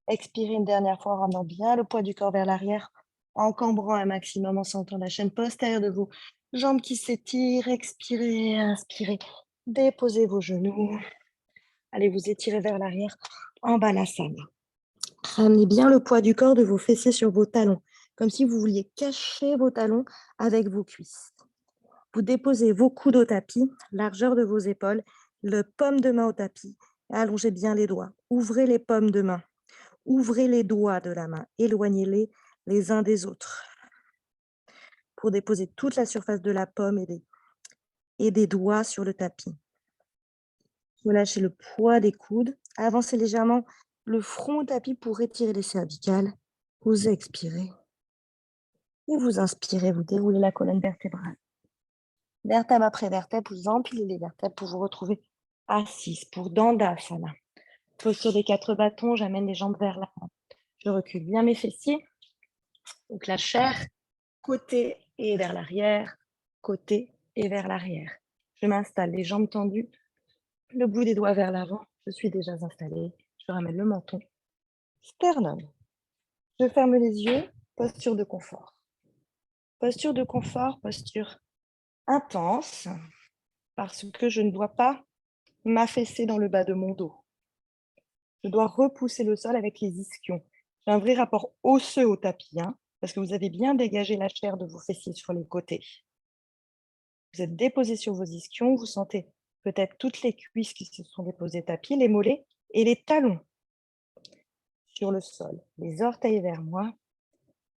Expirez une dernière fois en ramenant bien le poids du corps vers l'arrière, en cambrant un maximum, en sentant la chaîne postérieure de vos jambes qui s'étirent. Expirez, inspirez, déposez vos genoux. Allez vous étirer vers l'arrière en Balasana. Ramenez bien le poids du corps de vos fessiers sur vos talons, comme si vous vouliez cacher vos talons avec vos cuisses. Vous déposez vos coudes au tapis, largeur de vos épaules, le paume de main au tapis, et allongez bien les doigts. Ouvrez les paumes de main. Ouvrez les doigts de la main, éloignez-les les uns des autres pour déposer toute la surface de la paume et des doigts sur le tapis. Relâchez le poids des coudes, avancez légèrement le front au tapis pour étirer les cervicales. Vous expirez et vous inspirez, vous déroulez la colonne vertébrale. Vertèbre après vertèbre, vous empilez les vertèbres pour vous retrouver assise pour Dandasana. Posture des 4 bâtons, j'amène les jambes vers l'avant. Je recule bien mes fessiers. Donc la chair, côté et vers l'arrière, côté et vers l'arrière. Je m'installe, les jambes tendues, le bout des doigts vers l'avant. Je suis déjà installée. Je ramène le menton. Sternum. Je ferme les yeux. Posture de confort. Posture de confort, posture intense, parce que je ne dois pas m'affaisser dans le bas de mon dos. Je dois repousser le sol avec les ischions. J'ai un vrai rapport osseux au tapis, hein, parce que vous avez bien dégagé la chair de vos fessiers sur les côtés. Vous êtes déposé sur vos ischions, vous sentez peut-être toutes les cuisses qui se sont déposées tapis, les mollets et les talons sur le sol, les orteils vers moi.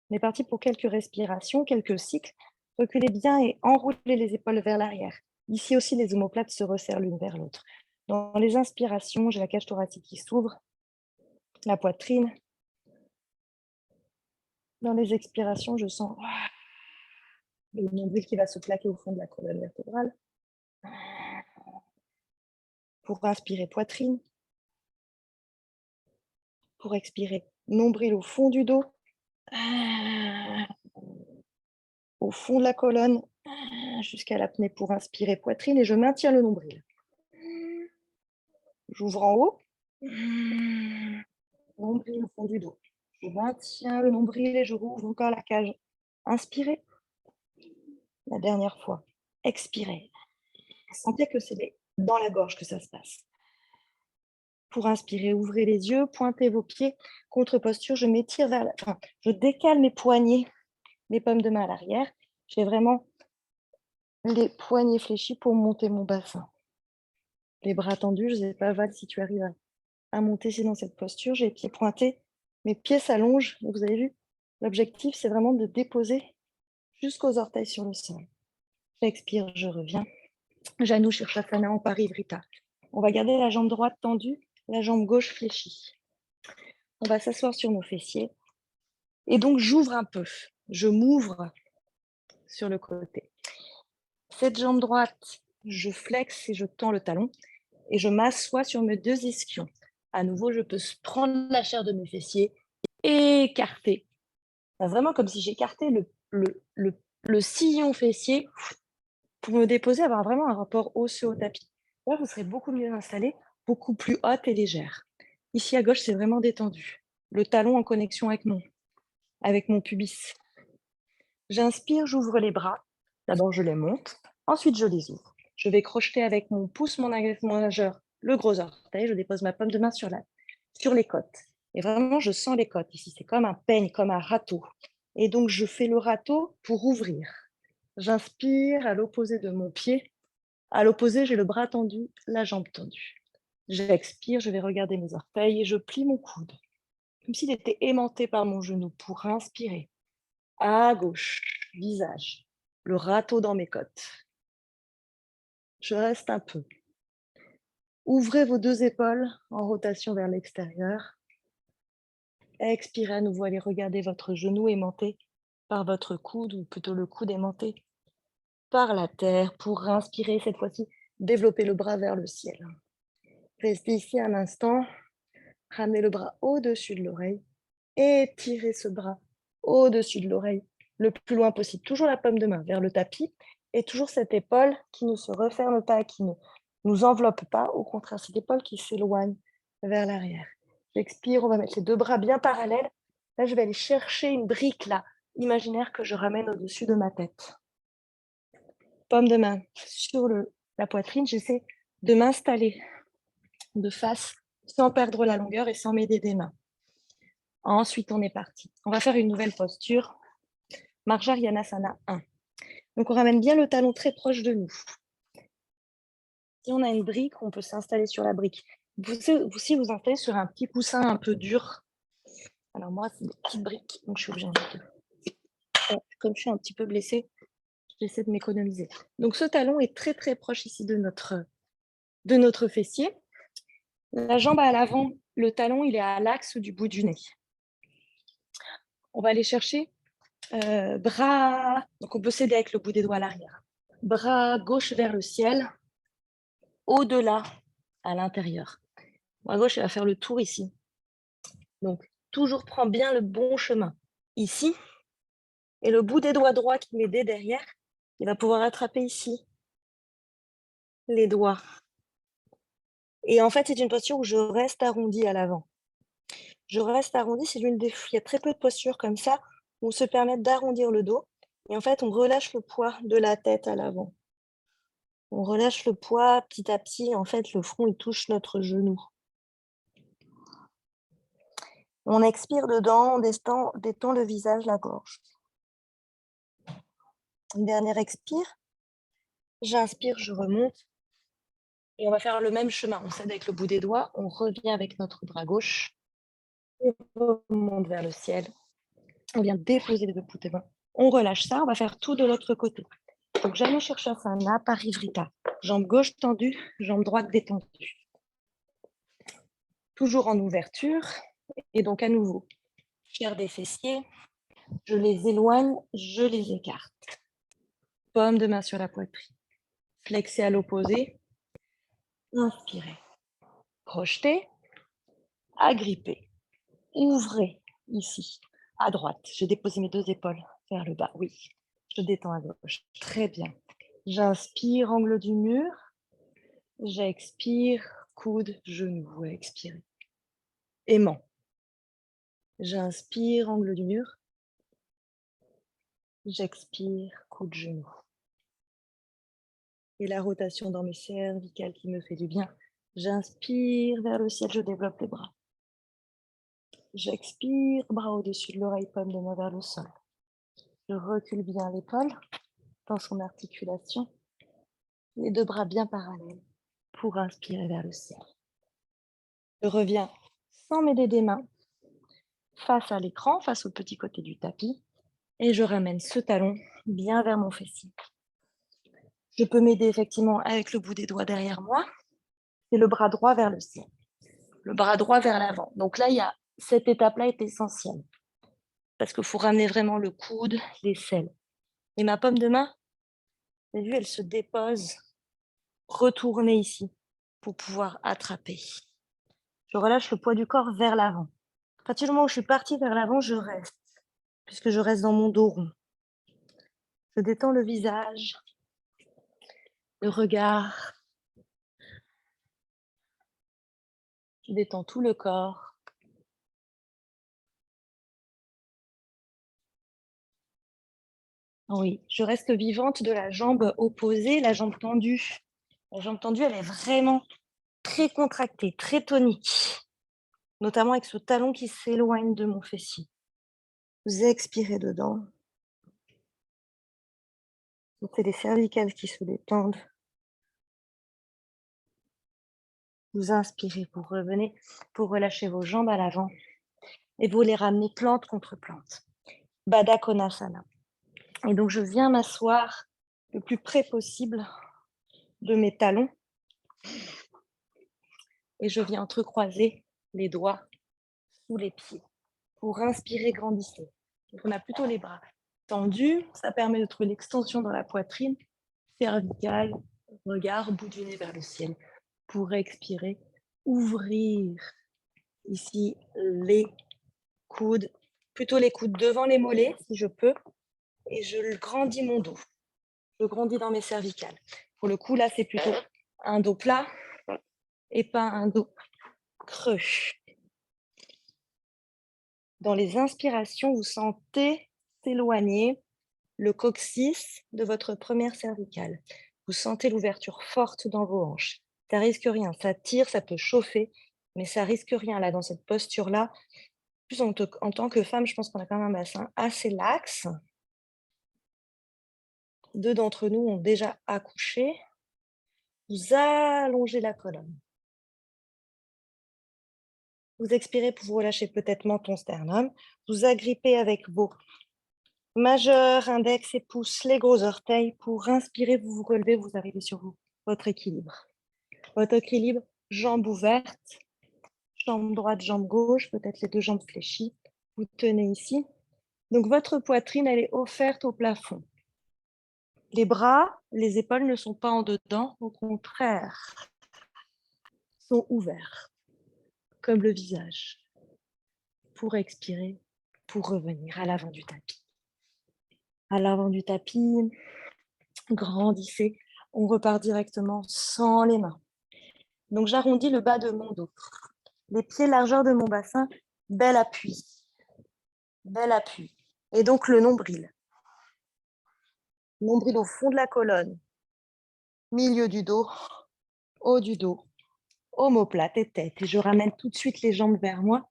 On est parti pour quelques respirations, quelques cycles. Reculez bien et enroulez les épaules vers l'arrière. Ici aussi, les omoplates se resserrent l'une vers l'autre. Dans les inspirations, j'ai la cage thoracique qui s'ouvre, la poitrine. Dans les expirations, je sens le nombril qui va se plaquer au fond de la colonne vertébrale. Pour inspirer, poitrine. Pour expirer, nombril au fond du dos. Au fond de la colonne, jusqu'à l'apnée pour inspirer, poitrine. Et je maintiens le nombril. J'ouvre en haut. Nombril au fond du dos. Je maintiens le nombril et je rouvre encore la cage. Inspirez. La dernière fois. Expirez. Sentez que c'est dans la gorge que ça se passe. Pour inspirer, ouvrez les yeux, pointez vos pieds. Contre-posture, je m'étire vers je décale mes poignets, mes pommes de main à l'arrière. J'ai vraiment les poignets fléchis pour monter mon bassin. Les bras tendus, je ne sais pas, Val, si tu arrives à monter ici dans cette posture. J'ai les pieds pointés, mes pieds s'allongent. Vous avez vu, l'objectif, c'est vraiment de déposer jusqu'aux orteils sur le sol. J'expire, je reviens. Janu Shirshasana en Parivrita. On va garder la jambe droite tendue, la jambe gauche fléchie. On va s'asseoir sur nos fessiers. Et donc, j'ouvre un peu. Je m'ouvre sur le côté. Cette jambe droite, je flexe et je tends le talon. Et je m'assois sur mes deux ischions. À nouveau, je peux prendre la chair de mes fessiers, écarter. Vraiment comme si j'écartais le sillon fessier pour me déposer, avoir vraiment un rapport osseux au tapis. Là, vous serez beaucoup mieux installé, beaucoup plus haute et légère. Ici, à gauche, c'est vraiment détendu. Le talon en connexion avec mon pubis. J'inspire, j'ouvre les bras. D'abord, je les monte. Ensuite, je les ouvre. Je vais crocheter avec mon pouce, mon index majeur, le gros orteil. Je dépose ma paume de main sur les côtes. Et vraiment, je sens les côtes. Ici, c'est comme un peigne, comme un râteau. Et donc, je fais le râteau pour ouvrir. J'inspire à l'opposé de mon pied. À l'opposé, j'ai le bras tendu, la jambe tendue. J'expire, je vais regarder mes orteils et je plie mon coude, comme s'il était aimanté par mon genou pour inspirer. À gauche, visage, le râteau dans mes côtes. Je reste un peu. Ouvrez vos deux épaules en rotation vers l'extérieur. Expirez à nouveau, allez regarder votre genou aimanté par votre coude, ou plutôt le coude aimanté par la terre. Pour inspirer, cette fois-ci, développer le bras vers le ciel. Restez ici un instant. Ramenez le bras au-dessus de l'oreille. Étirez ce bras au-dessus de l'oreille, le plus loin possible. Toujours la paume de main vers le tapis et toujours cette épaule qui ne se referme pas, qui ne nous enveloppe pas. Au contraire, cette épaule qui s'éloigne vers l'arrière. J'expire, on va mettre les deux bras bien parallèles. Là, je vais aller chercher une brique là, imaginaire que je ramène au-dessus de ma tête. Paume de main sur la poitrine, j'essaie de m'installer de face sans perdre la longueur et sans m'aider des mains. Ensuite, on est parti. On va faire une nouvelle posture. Marjaryanasana 1. Donc, on ramène bien le talon très proche de nous. Si on a une brique, on peut s'installer sur la brique. Si vous installez sur un petit coussin un peu dur, alors moi, c'est des petites briques, donc je suis obligée comme je suis un petit peu blessée, j'essaie de m'économiser. Donc, ce talon est très, très proche ici de notre fessier. La jambe à l'avant, le talon, il est à l'axe du bout du nez. On va aller chercher bras, donc on peut s'aider avec le bout des doigts à l'arrière. Bras gauche vers le ciel, au-delà, à l'intérieur. Bras gauche, il va faire le tour ici. Donc, toujours prend bien le bon chemin. Ici, et le bout des doigts droits qui m'aidait derrière, il va pouvoir attraper ici, les doigts. Et en fait, c'est une posture où je reste arrondie à l'avant. Je reste arrondie, c'est l'une des il y a très peu de postures comme ça, où on se permet d'arrondir le dos et en fait, on relâche le poids de la tête à l'avant. On relâche le poids petit à petit, en fait, le front, il touche notre genou. On expire dedans, on détend le visage, la gorge. Une dernière expire. J'inspire, je remonte et on va faire le même chemin. On s'aide avec le bout des doigts, on revient avec notre bras gauche et on remonte vers le ciel. On vient déposer les deux pouces devant. On relâche ça, on va faire tout de l'autre côté. Donc, Janu Shirshasana, Parivrita. Jambe gauche tendue, jambe droite détendue. Toujours en ouverture. Et donc, à nouveau, chair des fessiers. Je les éloigne, je les écarte. Paume de main sur la poitrine. Flexez à l'opposé. Inspirez. Projetez. Agrippez. Ouvrez ici, à droite. J'ai déposé mes deux épaules vers le bas. Oui, je détends à gauche. Très bien. J'inspire, angle du mur. J'expire, coude, genou. Expirez. Aimant. J'inspire, angle du mur. J'expire, coude, genou. Et la rotation dans mes cervicales qui me fait du bien. J'inspire vers le ciel, je développe les bras. J'expire, bras au-dessus de l'oreille, paume de main vers le sol. Je recule bien l'épaule dans son articulation. Les deux bras bien parallèles pour inspirer vers le ciel. Je reviens sans m'aider des mains face à l'écran, face au petit côté du tapis. Et je ramène ce talon bien vers mon fessier. Je peux m'aider effectivement avec le bout des doigts derrière moi et le bras droit vers le ciel. Le bras droit vers l'avant. Donc là, cette étape-là est essentielle parce qu'il faut ramener vraiment le coude, l'aisselle. Et ma paume de main, vous avez vu, elle se dépose, retournée ici pour pouvoir attraper. Je relâche le poids du corps vers l'avant. À partir du moment où je suis partie vers l'avant, je reste, puisque je reste dans mon dos rond. Je détends le visage, le regard. Je détends tout le corps. Oui, je reste vivante de la jambe opposée, la jambe tendue. La jambe tendue, elle est vraiment très contractée, très tonique, notamment avec ce talon qui s'éloigne de mon fessier. Vous expirez dedans. Sentez les cervicales qui se détendent. Vous inspirez, vous revenez pour relâcher vos jambes à l'avant et vous les ramenez plante contre plante. Baddha Konasana. Et donc, je viens m'asseoir le plus près possible de mes talons et je viens entrecroiser les doigts sous les pieds. Pour inspirer, grandissez. Donc, on a plutôt les bras tendus. Ça permet de trouver l'extension dans la poitrine, cervicale, regard, bout du nez vers le ciel. Pour expirer, ouvrir ici les coudes, plutôt les coudes devant les mollets si je peux, et je grandis mon dos. Je grandis dans mes cervicales. Pour le coup, là, c'est plutôt un dos plat et pas un dos creux. Dans les inspirations, vous sentez s'éloigner le coccyx de votre première cervicale. Vous sentez l'ouverture forte dans vos hanches. Ça risque rien, ça tire, ça peut chauffer, mais ça risque rien là dans cette posture-là. Plus en tant que femme, je pense qu'on a quand même un bassin assez laxe. 2 d'entre nous ont déjà accouché. Vous allongez la colonne. Vous expirez pour vous relâcher peut-être menton, sternum. Vous agrippez avec vos majeurs, index et pouces, les gros orteils. Pour inspirer, vous vous relevez, vous arrivez sur votre équilibre. Votre équilibre, jambes ouvertes, jambe droite, jambe gauche, peut-être les deux jambes fléchies. Vous tenez ici. Donc votre poitrine, elle est offerte au plafond. Les bras, les épaules ne sont pas en dedans, au contraire, sont ouverts, comme le visage. pour expirer, pour revenir à l'avant du tapis. À l'avant du tapis, grandissez. On repart directement sans les mains. Donc, j'arrondis le bas de mon dos. Les pieds largeur de mon bassin, bel appui. Bel appui. Et donc, le nombril. Nombril au fond de la colonne. Milieu du dos, haut du dos, omoplate et tête. Et je ramène tout de suite les jambes vers moi.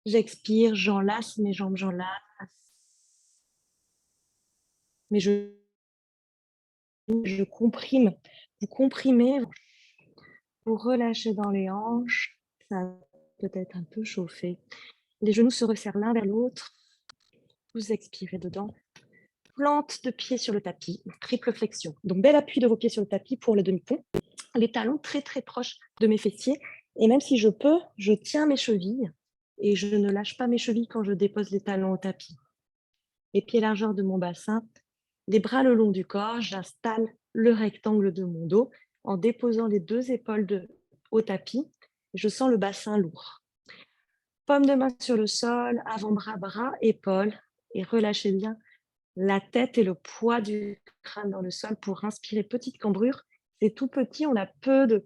J'expire, j'enlace mes jambes, j'enlace. Mais je comprime. Vous comprimez, vous relâchez dans les hanches. Ça peut être un peu chauffé. Les genoux se resserrent l'un vers l'autre. Vous expirez dedans. Plante de pied sur le tapis, triple flexion. Donc, bel appui de vos pieds sur le tapis pour le demi-pont. Les talons très, très proches de mes fessiers. Et même si je peux, je tiens mes chevilles et je ne lâche pas mes chevilles quand je dépose les talons au tapis. Les pieds largeur de mon bassin, les bras le long du corps, j'installe le rectangle de mon dos en déposant les deux épaules au tapis. Je sens le bassin lourd. Paume de main sur le sol, avant-bras, bras, épaules, et relâchez bien la tête et le poids du crâne dans le sol pour inspirer. Petite cambrure, c'est tout petit, on a peu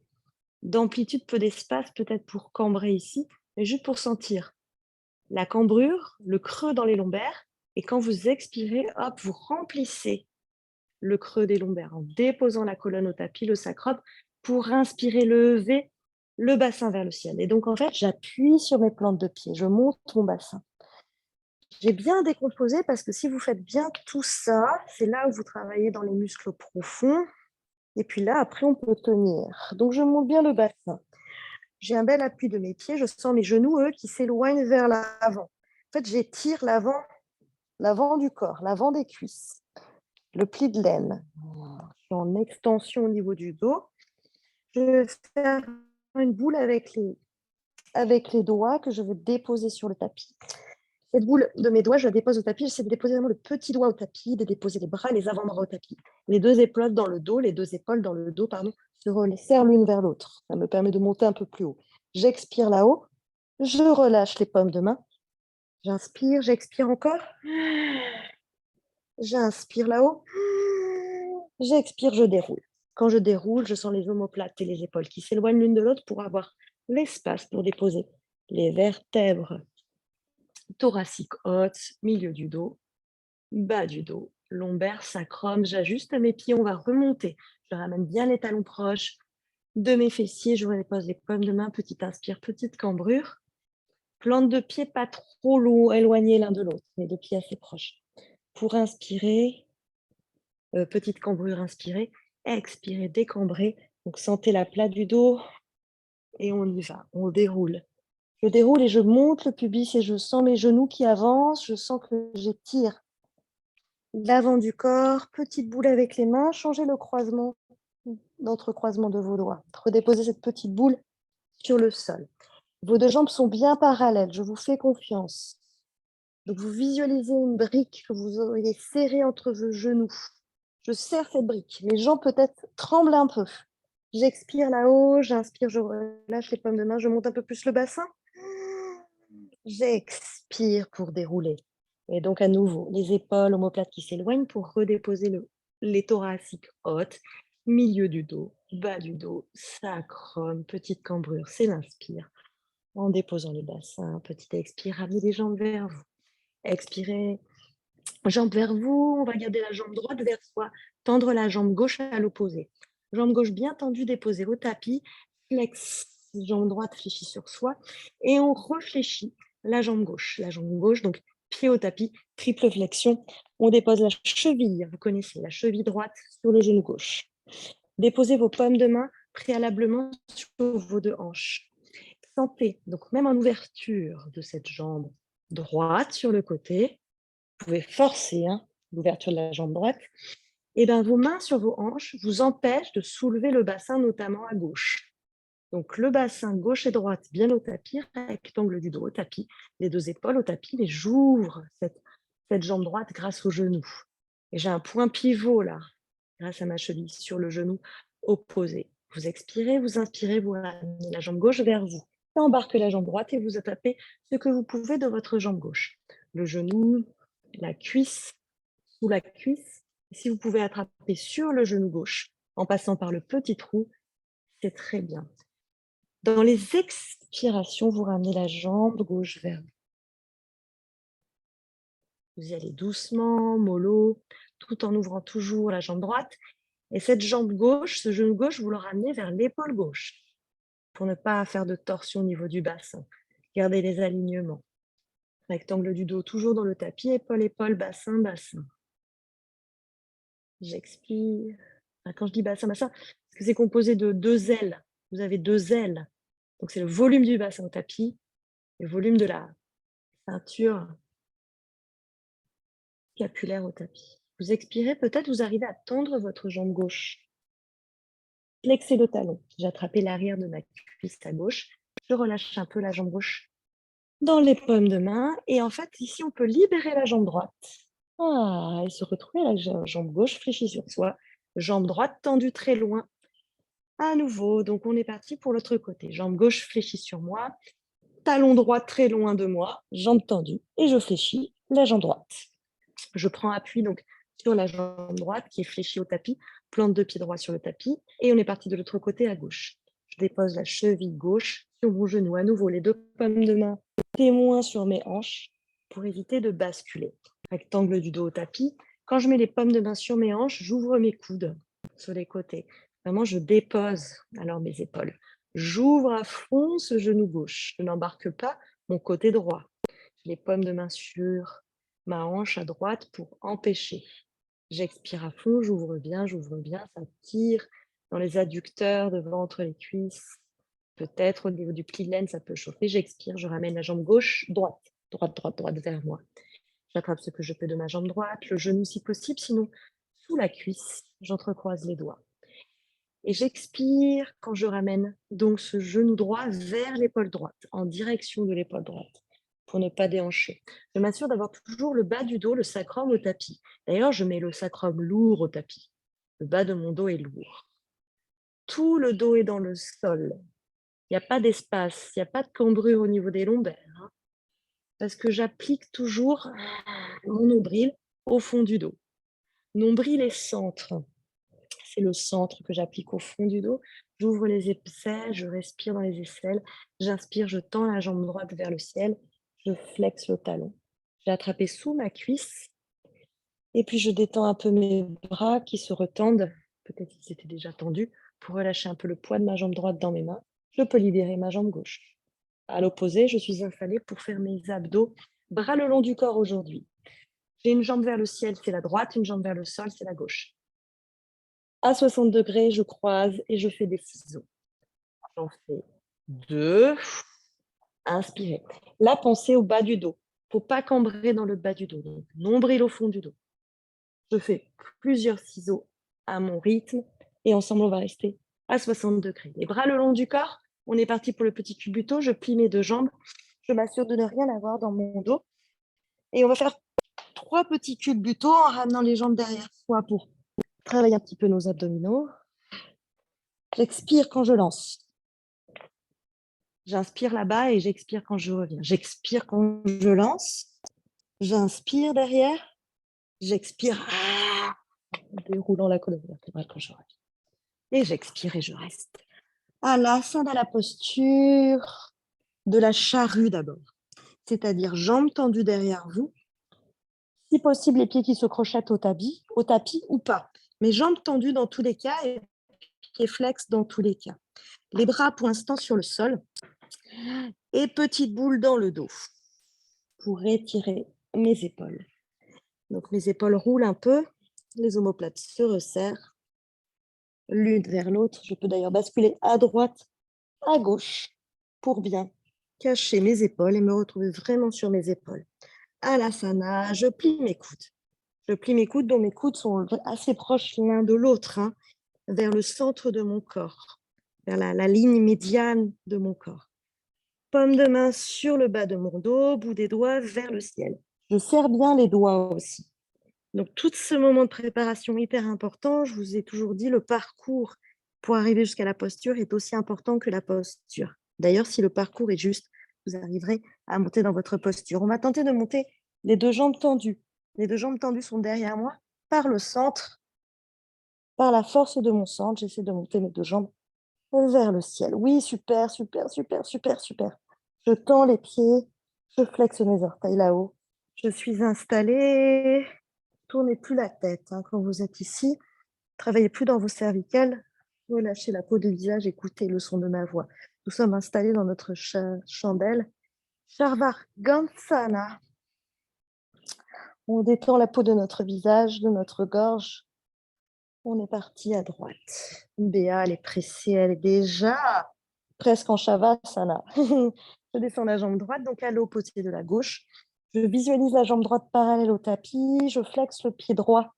d'amplitude, peu d'espace peut-être pour cambrer ici, mais juste pour sentir la cambrure, le creux dans les lombaires, et quand vous expirez, hop, vous remplissez le creux des lombaires en déposant la colonne au tapis, le sacrum, pour inspirer, lever le bassin vers le ciel. Et donc, en fait, j'appuie sur mes plantes de pied, je monte mon bassin. J'ai bien décomposé parce que si vous faites bien tout ça, c'est là où vous travaillez dans les muscles profonds. Et puis là, après, on peut tenir. Donc, je monte bien le bassin. J'ai un bel appui de mes pieds. Je sens mes genoux, eux, qui s'éloignent vers l'avant. En fait, j'étire l'avant du corps, l'avant des cuisses. Le pli de l'aine. Je suis en extension au niveau du dos. Je vais faire une boule avec les doigts que je veux déposer sur le tapis. Cette boule de mes doigts, je la dépose au tapis. J'essaie de déposer vraiment le petit doigt au tapis, de déposer les bras et les avant-bras au tapis. Les deux épaules dans le dos, se resserrent l'une vers l'autre. Ça me permet de monter un peu plus haut. J'expire là-haut. Je relâche les paumes de main. J'inspire, j'expire encore. J'inspire là-haut. J'expire, je déroule. Quand je déroule, je sens les omoplates et les épaules qui s'éloignent l'une de l'autre pour avoir l'espace pour déposer les vertèbres thoraciques hautes, milieu du dos, bas du dos, lombaire, sacrum. J'ajuste mes pieds, on va remonter. Je ramène bien les talons proches de mes fessiers. Je dépose les paumes de main, petite inspire, petite cambrure. Plante de pied pas trop lourd, éloignés l'un de l'autre, les deux pieds assez proches. Pour inspirer, petite cambrure, inspirez, expirez, décambrez. Donc sentez la plate du dos et on y va, on déroule. Je déroule et je monte le pubis et je sens mes genoux qui avancent, je sens que j'étire l'avant du corps, petite boule avec les mains, changez le croisement d'entrecroisement de vos doigts. Redéposez cette petite boule sur le sol. Vos deux jambes sont bien parallèles, je vous fais confiance. Donc vous visualisez une brique que vous auriez serrée entre vos genoux. Je serre cette brique. Les jambes peut-être tremblent un peu. J'expire là-haut, j'inspire, je relâche les paumes de main, je monte un peu plus le bassin. J'expire pour dérouler. Et donc à nouveau, les épaules, omoplates qui s'éloignent pour redéposer les thoraciques hautes, milieu du dos, bas du dos, sacrum, petite cambrure, c'est l'inspire. En déposant le bassin, petit expire, ramenez les jambes vers vous. Expirez, jambes vers vous, on va garder la jambe droite vers soi, tendre la jambe gauche à l'opposé. Jambe gauche bien tendue, déposée au tapis, flex, jambe droite fléchie sur soi, et on réfléchit la jambe gauche, donc pied au tapis, triple flexion. On dépose la cheville, vous connaissez, la cheville droite sur le genou gauche. Déposez vos paumes de main préalablement sur vos deux hanches. Sentez, donc même en ouverture de cette jambe droite sur le côté, vous pouvez forcer l'ouverture de la jambe droite, et bien vos mains sur vos hanches vous empêchent de soulever le bassin, notamment à gauche. Donc le bassin gauche et droite bien au tapis, rectangle du dos au tapis, les deux épaules au tapis, et j'ouvre cette jambe droite grâce au genou. Et j'ai un point pivot là, grâce à ma cheville sur le genou opposé. Vous expirez, vous inspirez, vous ramenez la jambe gauche vers vous. embarque la jambe droite et vous attrapez ce que vous pouvez de votre jambe gauche. Le genou, la cuisse, sous la cuisse. Si vous pouvez attraper sur le genou gauche en passant par le petit trou, c'est très bien. Dans les expirations, vous ramenez la jambe gauche vers vous. Vous y allez doucement, mollo, tout en ouvrant toujours la jambe droite. Et cette jambe gauche, ce genou gauche, vous le ramenez vers l'épaule gauche pour ne pas faire de torsion au niveau du bassin. Gardez les alignements. Rectangle du dos, toujours dans le tapis, épaule, épaule, bassin, bassin. J'expire. Quand je dis bassin, bassin, parce que c'est composé de 2 ailes. Vous avez 2 ailes. Donc, c'est le volume du bassin au tapis, le volume de la ceinture scapulaire au tapis. Vous expirez, peut-être vous arrivez à tendre votre jambe gauche. Flexez le talon. J'ai attrapé l'arrière de ma cuisse à gauche. Je relâche un peu la jambe gauche dans les paumes de main. Et en fait, ici, on peut libérer la jambe droite. Et se retrouver la jambe gauche fléchie sur soi. Jambe droite tendue très loin. À nouveau, donc on est parti pour l'autre côté. Jambe gauche fléchie sur moi. Talon droit très loin de moi. Jambe tendue. Et je fléchis la jambe droite. Je prends appui donc sur la jambe droite qui est fléchie au tapis. Plante de pied droit sur le tapis. Et on est parti de l'autre côté à gauche. Je dépose la cheville gauche sur mon genou. À nouveau, les 2 paumes de main témoins sur mes hanches pour éviter de basculer. Rectangle du dos au tapis. Quand je mets les paumes de main sur mes hanches, j'ouvre mes coudes sur les côtés. Vraiment, je dépose alors mes épaules. J'ouvre à fond ce genou gauche. Je n'embarque pas mon côté droit. Les paumes de main sur ma hanche à droite pour empêcher. J'expire à fond, j'ouvre bien, ça tire dans les adducteurs de ventre, les cuisses. Peut-être au niveau du pli de laine, ça peut chauffer. J'expire, je ramène la jambe gauche, droite, droite, droite, droite vers moi. J'attrape ce que je peux de ma jambe droite, le genou si possible, sinon sous la cuisse, j'entrecroise les doigts. Et j'expire quand je ramène donc ce genou droit vers l'épaule droite, en direction de l'épaule droite, pour ne pas déhancher. Je m'assure d'avoir toujours le bas du dos, le sacrum au tapis. D'ailleurs, je mets le sacrum lourd au tapis. Le bas de mon dos est lourd. Tout le dos est dans le sol. Il n'y a pas d'espace, il n'y a pas de cambrure au niveau des lombaires. Parce que j'applique toujours mon nombril au fond du dos. Nombril et centre. C'est le centre que j'applique au fond du dos. J'ouvre les aisselles, je respire dans les aisselles. J'inspire, je tends la jambe droite vers le ciel. Je flexe le talon. J'ai attrapé sous ma cuisse. Et puis, je détends un peu mes bras qui se retendent. Peut-être qu'ils étaient déjà tendus pour relâcher un peu le poids de ma jambe droite dans mes mains. Je peux libérer ma jambe gauche. À l'opposé, je suis installée pour faire mes abdos, bras le long du corps aujourd'hui. J'ai une jambe vers le ciel, c'est la droite, une jambe vers le sol, c'est la gauche. À 60 degrés, je croise et je fais des ciseaux. J'en fais 2. Inspirez. Là, pensez au bas du dos. Il ne faut pas cambrer dans le bas du dos. Donc, nombril au fond du dos. Je fais plusieurs ciseaux à mon rythme et ensemble, on va rester à 60 degrés. Les bras le long du corps. On est parti pour le petit cubuto. Je plie mes 2 jambes. Je m'assure de ne rien avoir dans mon dos. Et on va faire 3 petits culbutos en ramenant les jambes derrière soi pour travailler un petit peu nos abdominaux. J'expire quand je lance. J'inspire là-bas et j'expire quand je reviens. J'expire quand je lance. J'inspire derrière. J'expire en déroulant la colonne vertébrale quand je reviens. Et j'expire et je reste. Alasana, la posture de la charrue d'abord. C'est-à-dire jambes tendues derrière vous. Si possible, les pieds qui se crochettent au tapis ou pas. Mais jambes tendues dans tous les cas et pieds flex dans tous les cas. Les bras pour l'instant sur le sol. Et petite boule dans le dos pour étirer mes épaules. Donc mes épaules roulent un peu, les omoplates se resserrent l'une vers l'autre. Je peux d'ailleurs basculer à droite, à gauche pour bien cacher mes épaules et me retrouver vraiment sur mes épaules. Alasana, je plie mes coudes. Je plie mes coudes dont mes coudes sont assez proches l'un de l'autre, vers le centre de mon corps, vers la ligne médiane de mon corps. Paume de main sur le bas de mon dos, bout des doigts vers le ciel. Je serre bien les doigts aussi. Donc, tout ce moment de préparation hyper important, je vous ai toujours dit, le parcours pour arriver jusqu'à la posture est aussi important que la posture. D'ailleurs, si le parcours est juste, vous arriverez à monter dans votre posture. On va tenter de monter les deux jambes tendues. Les deux jambes tendues sont derrière moi, par le centre, par la force de mon centre. J'essaie de monter mes deux jambes vers le ciel. Oui, super, super, super, super, super. Je tends les pieds, je flexe mes orteils là-haut. Je suis installée. Tournez plus la tête hein, quand vous êtes ici. Travaillez plus dans vos cervicales. Relâchez la peau du visage, écoutez le son de ma voix. Nous sommes installés dans notre chandelle. Sharvargansana. On détend la peau de notre visage, de notre gorge. On est parti à droite. Béa, elle est pressée, elle est déjà presque en Shavasana. Je descends la jambe droite, donc à l'opposé de la gauche. Je visualise la jambe droite parallèle au tapis. Je flexe le pied droit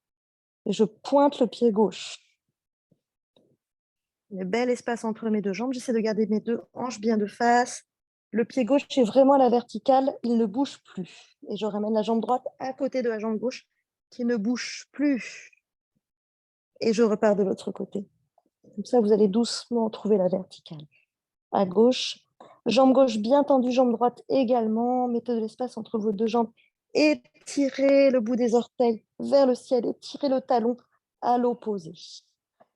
et je pointe le pied gauche. Un bel espace entre mes deux jambes. J'essaie de garder mes deux hanches bien de face. Le pied gauche est vraiment à la verticale. Il ne bouge plus. Et je ramène la jambe droite à côté de la jambe gauche qui ne bouge plus. Et je repars de l'autre côté. Comme ça, vous allez doucement trouver la verticale. À gauche, jambe gauche bien tendue, jambe droite également. Mettez de l'espace entre vos deux jambes. Étirez le bout des orteils vers le ciel. Étirez le talon à l'opposé.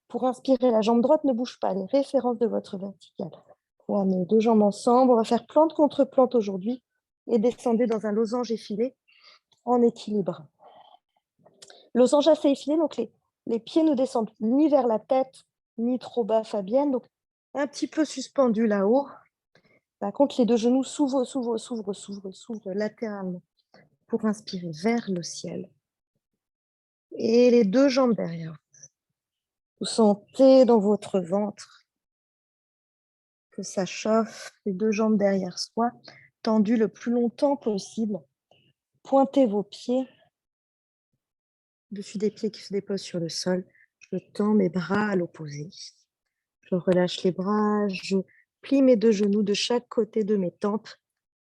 Pour inspirer, la jambe droite ne bouge pas, les références de votre verticale. On va mettre deux jambes ensemble. On va faire plante contre plante aujourd'hui et descendez dans un losange effilé en équilibre. Losange assez effilé, donc les pieds ne descendent ni vers la tête, ni trop bas, Fabienne. Donc, un petit peu suspendu là-haut. Par contre, les deux genoux s'ouvrent latéralement pour inspirer vers le ciel. Et les deux jambes derrière. Vous sentez dans votre ventre que ça chauffe, les deux jambes derrière soi, tendues le plus longtemps possible. Pointez vos pieds, dessus des pieds qui se déposent sur le sol. Je tends mes bras à l'opposé. Je relâche les bras, je plie mes deux genoux de chaque côté de mes tempes.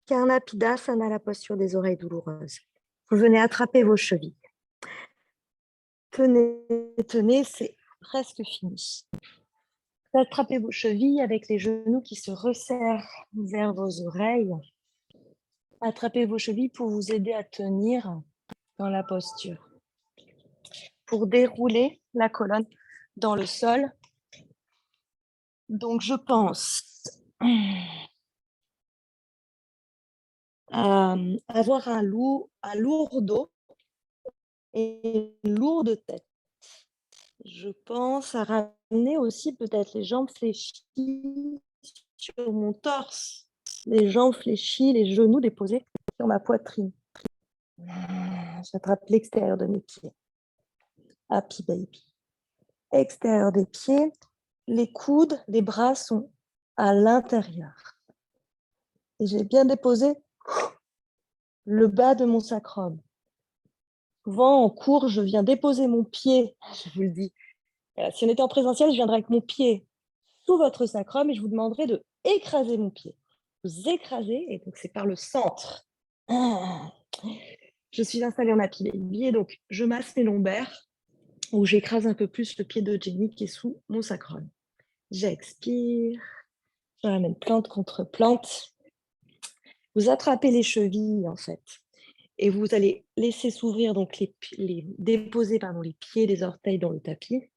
Karnapidasana, la posture des oreilles douloureuses. Vous venez attraper vos chevilles. Tenez, tenez, c'est presque fini. Attrapez vos chevilles avec les genoux qui se resserrent vers vos oreilles. Attrapez vos chevilles pour vous aider à tenir dans la posture. Pour dérouler la colonne dans le sol. Donc, je pense avoir un lourd dos et une lourde tête. Je pense à ramener aussi peut-être les jambes fléchies sur mon torse, les jambes fléchies, les genoux déposés sur ma poitrine. J'attrape l'extérieur de mes pieds. Happy baby. Extérieur des pieds, les coudes, les bras sont à l'intérieur. Et j'ai bien déposé le bas de mon sacrum. Souvent, en cours, je viens déposer mon pied, je vous le dis. Si on était en présentiel, je viendrais avec mon pied sous votre sacrum et je vous demanderai de écraser mon pied. Vous écrasez, et donc c'est par le centre. Je suis installée en happy baby, et donc je masse mes lombaires, où j'écrase un peu plus le pied de Jenny qui est sous mon sacrum. J'expire, je ramène plante contre plante. Vous attrapez les chevilles, en fait, et vous allez laisser s'ouvrir, donc déposer les pieds, les orteils dans le tapis,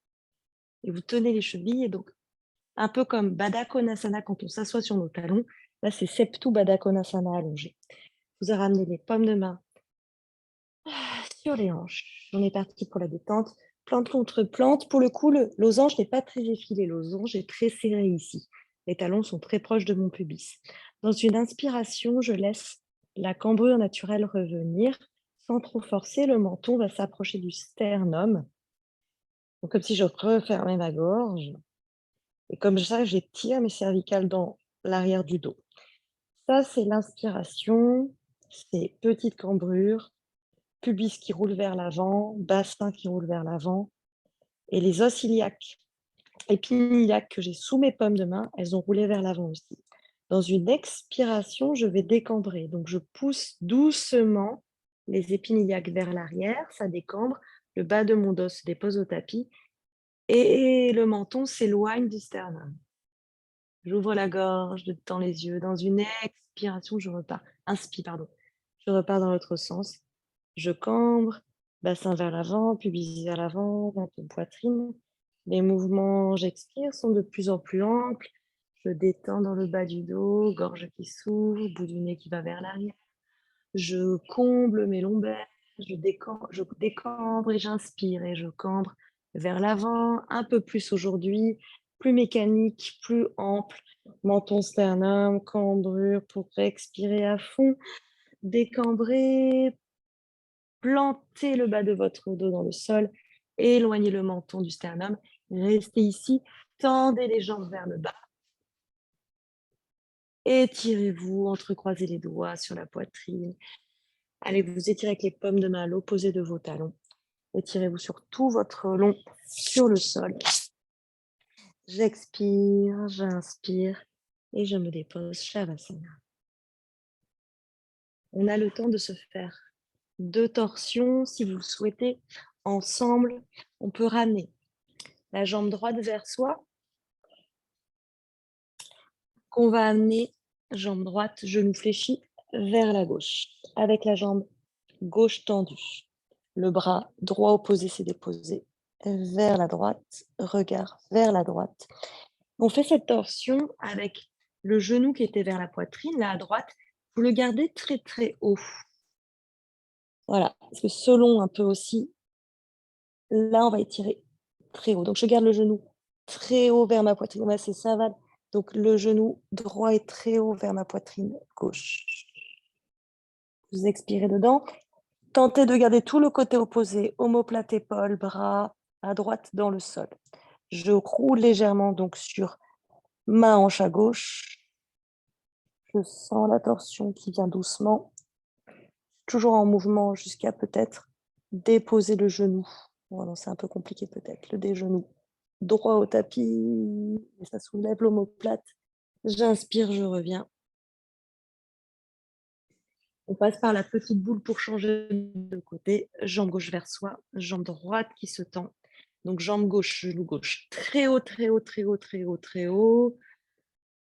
et vous tenez les chevilles, et donc un peu comme Baddha Konasana quand on s'assoit sur nos talons. Là, c'est Septu Baddha Konasana allongé. Vous avez ramené les paumes de main sur les hanches. On est parti pour la détente. Plante contre plante. Pour le coup, le losange n'est pas très effilé. Le losange est très serré ici. Les talons sont très proches de mon pubis. Dans une inspiration, je laisse la cambrure naturelle revenir. Sans trop forcer, le menton va s'approcher du sternum. Donc, comme si je refermais ma gorge. Et comme ça, j'étire mes cervicales dans l'arrière du dos. Ça, c'est l'inspiration, c'est petite cambrure, pubis qui roule vers l'avant, bassin qui roule vers l'avant. Et les os iliaques, épines que j'ai sous mes paumes de main, elles ont roulé vers l'avant aussi. Dans une expiration, je vais décambrer. Donc, je pousse doucement les épines iliaques vers l'arrière, ça décambre. Le bas de mon dos se dépose au tapis et le menton s'éloigne du sternum. J'ouvre la gorge, je tends les yeux. Dans une expiration, je repars. Inspire, pardon. Je repars dans l'autre sens. Je cambre, bassin vers l'avant, pubis vers l'avant, ventre, poitrine. Les mouvements, j'expire, sont de plus en plus amples. Je détends dans le bas du dos, gorge qui s'ouvre, bout du nez qui va vers l'arrière. Je comble mes lombaires, je décambre et j'inspire et je cambre vers l'avant, un peu plus aujourd'hui, plus mécanique, plus ample. Menton, sternum, cambrure pour expirer à fond. Décambrer, plantez le bas de votre dos dans le sol, éloignez le menton du sternum, restez ici, tendez les jambes vers le bas. Étirez-vous, entrecroisez les doigts sur la poitrine. Allez vous étirer avec les paumes de main à l'opposé de vos talons. Étirez-vous sur tout votre long sur le sol. J'expire, j'inspire et je me dépose Shavasana. On a le temps de se faire 2 torsions si vous le souhaitez. Ensemble, on peut ramener la jambe droite vers soi, qu'on va amener, jambe droite, genou fléchi, vers la gauche, avec la jambe gauche tendue. Le bras droit opposé s'est déposé vers la droite, regard vers la droite. On fait cette torsion avec le genou qui était vers la poitrine, là à droite, vous le gardez très très haut. Voilà, parce que selon un peu aussi, là on va étirer très haut. Donc je garde le genou très haut vers ma poitrine. Ouais, c'est ça, Val. Donc le genou droit est très haut vers ma poitrine gauche. Vous expirez dedans. Tentez de garder tout le côté opposé, omoplate épaule, bras à droite dans le sol. Je roule légèrement donc sur ma hanche à gauche. Je sens la torsion qui vient doucement, toujours en mouvement jusqu'à peut-être déposer le genou. Bon, non, c'est un peu compliqué peut-être, le des genoux. Droit au tapis, et ça soulève l'omoplate. J'inspire, je reviens. On passe par la petite boule pour changer de côté. Jambe gauche vers soi, jambe droite qui se tend. Donc jambe gauche, genou gauche, très haut, très haut, très haut, très haut, très haut.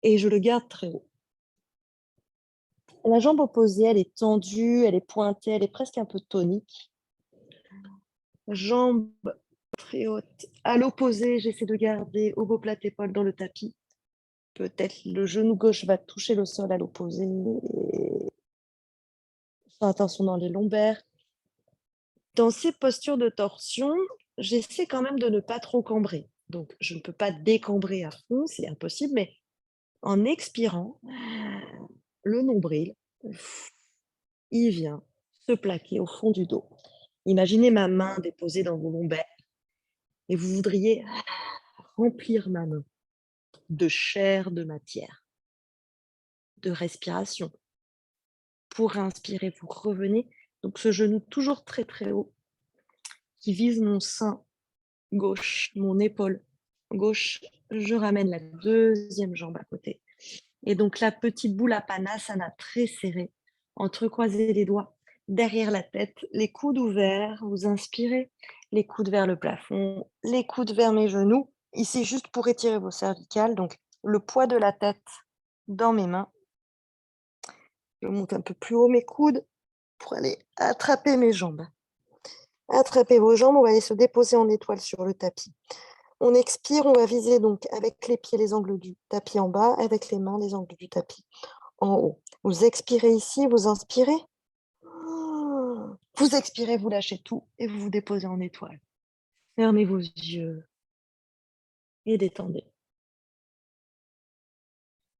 Et je le garde très haut. La jambe opposée, elle est tendue, elle est pointée, elle est presque un peu tonique. Jambe très haute. À l'opposé, j'essaie de garder omoplate épaule dans le tapis. Peut-être le genou gauche va toucher le sol à l'opposé. Fais attention dans les lombaires. Dans ces postures de torsion, j'essaie quand même de ne pas trop cambrer. Donc, je ne peux pas décambrer à fond, c'est impossible, mais en expirant, le nombril, il vient se plaquer au fond du dos. Imaginez ma main déposée dans vos lombaires et vous voudriez remplir ma main de chair, de matière, de respiration. Pour inspirer, vous revenez. Donc, ce genou toujours très, très haut qui vise mon sein gauche, mon épaule gauche. Je ramène la deuxième jambe à côté. Et donc, la petite boule à Padmasana très serrée. Entrecroisez les doigts derrière la tête, les coudes ouverts. Vous inspirez, les coudes vers le plafond, les coudes vers mes genoux. Ici, juste pour étirer vos cervicales. Donc, le poids de la tête dans mes mains. Je monte un peu plus haut mes coudes pour aller attraper mes jambes. Attrapez vos jambes, on va aller se déposer en étoile sur le tapis. On expire, on va viser donc avec les pieds les angles du tapis en bas, avec les mains les angles du tapis en haut. Vous expirez ici, vous inspirez. Vous expirez, vous lâchez tout et vous vous déposez en étoile. Fermez vos yeux et détendez.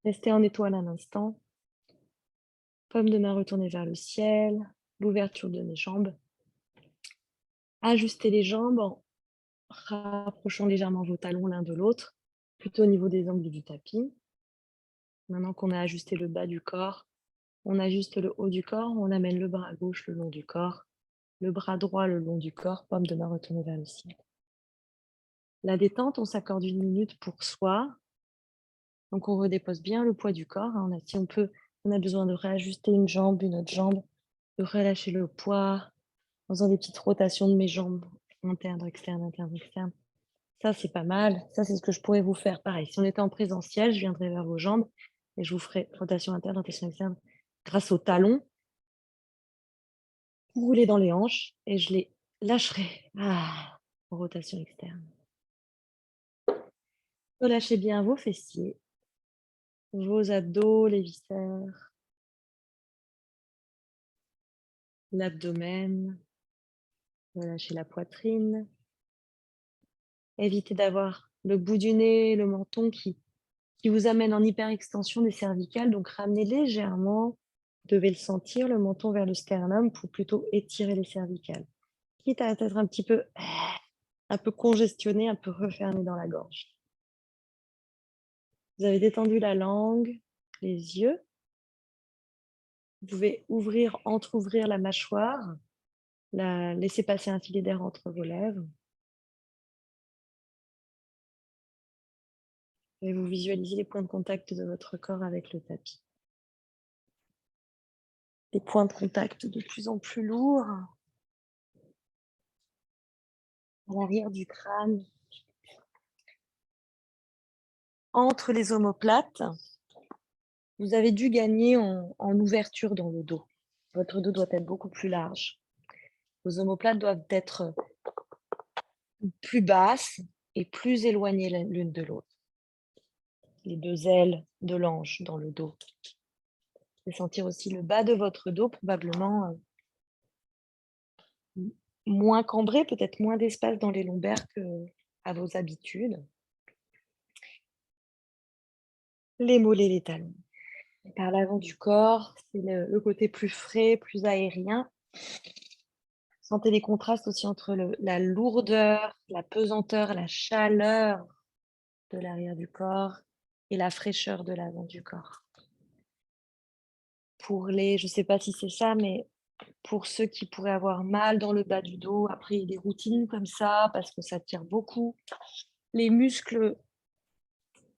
Restez en étoile un instant. Paume de main retournée vers le ciel, l'ouverture de mes jambes. Ajustez les jambes en rapprochant légèrement vos talons l'un de l'autre, plutôt au niveau des angles du tapis. Maintenant qu'on a ajusté le bas du corps, on ajuste le haut du corps, on amène le bras gauche le long du corps, le bras droit le long du corps, paume de main retournée vers le ciel. La détente, on s'accorde 1 minute pour soi. Donc on redépose bien le poids du corps. Hein. Si on a besoin de réajuster une jambe, une autre jambe, de relâcher le poids en faisant des petites rotations de mes jambes, interne, externe, interne, externe. Ça, c'est pas mal. Ça, c'est ce que je pourrais vous faire. Pareil, si on était en présentiel, je viendrais vers vos jambes et je vous ferai rotation interne, rotation externe grâce aux talons, roulés dans les hanches et je les lâcherai. Ah, en rotation externe. Relâchez bien vos fessiers, vos abdos, les viscères, l'abdomen. Relâchez la poitrine. Évitez d'avoir le bout du nez, le menton qui vous amène en hyperextension des cervicales. Donc, ramenez légèrement, vous devez le sentir, le menton vers le sternum pour plutôt étirer les cervicales. Quitte à être un peu congestionné, un peu refermé dans la gorge. Vous avez détendu la langue, les yeux. Vous pouvez ouvrir, entrouvrir la mâchoire, laisser passer un filet d'air entre vos lèvres. Et vous visualisez les points de contact de votre corps avec le tapis. Des points de contact de plus en plus lourds à l'arrière du crâne, entre les omoplates. Vous avez dû gagner en ouverture dans le dos. Votre dos doit être beaucoup plus large. Vos omoplates doivent être plus basses et plus éloignées l'une de l'autre. Les deux ailes de l'ange dans le dos. Vous pouvez sentir aussi le bas de votre dos, probablement moins cambré, peut-être moins d'espace dans les lombaires qu'à vos habitudes. Les mollets, les talons. Par l'avant du corps, c'est le côté plus frais, plus aérien. Sentez les contrastes aussi entre la lourdeur, la pesanteur, la chaleur de l'arrière du corps et la fraîcheur de l'avant du corps. Pour je ne sais pas si c'est ça, mais pour ceux qui pourraient avoir mal dans le bas du dos, après des routines comme ça, parce que ça tire beaucoup les muscles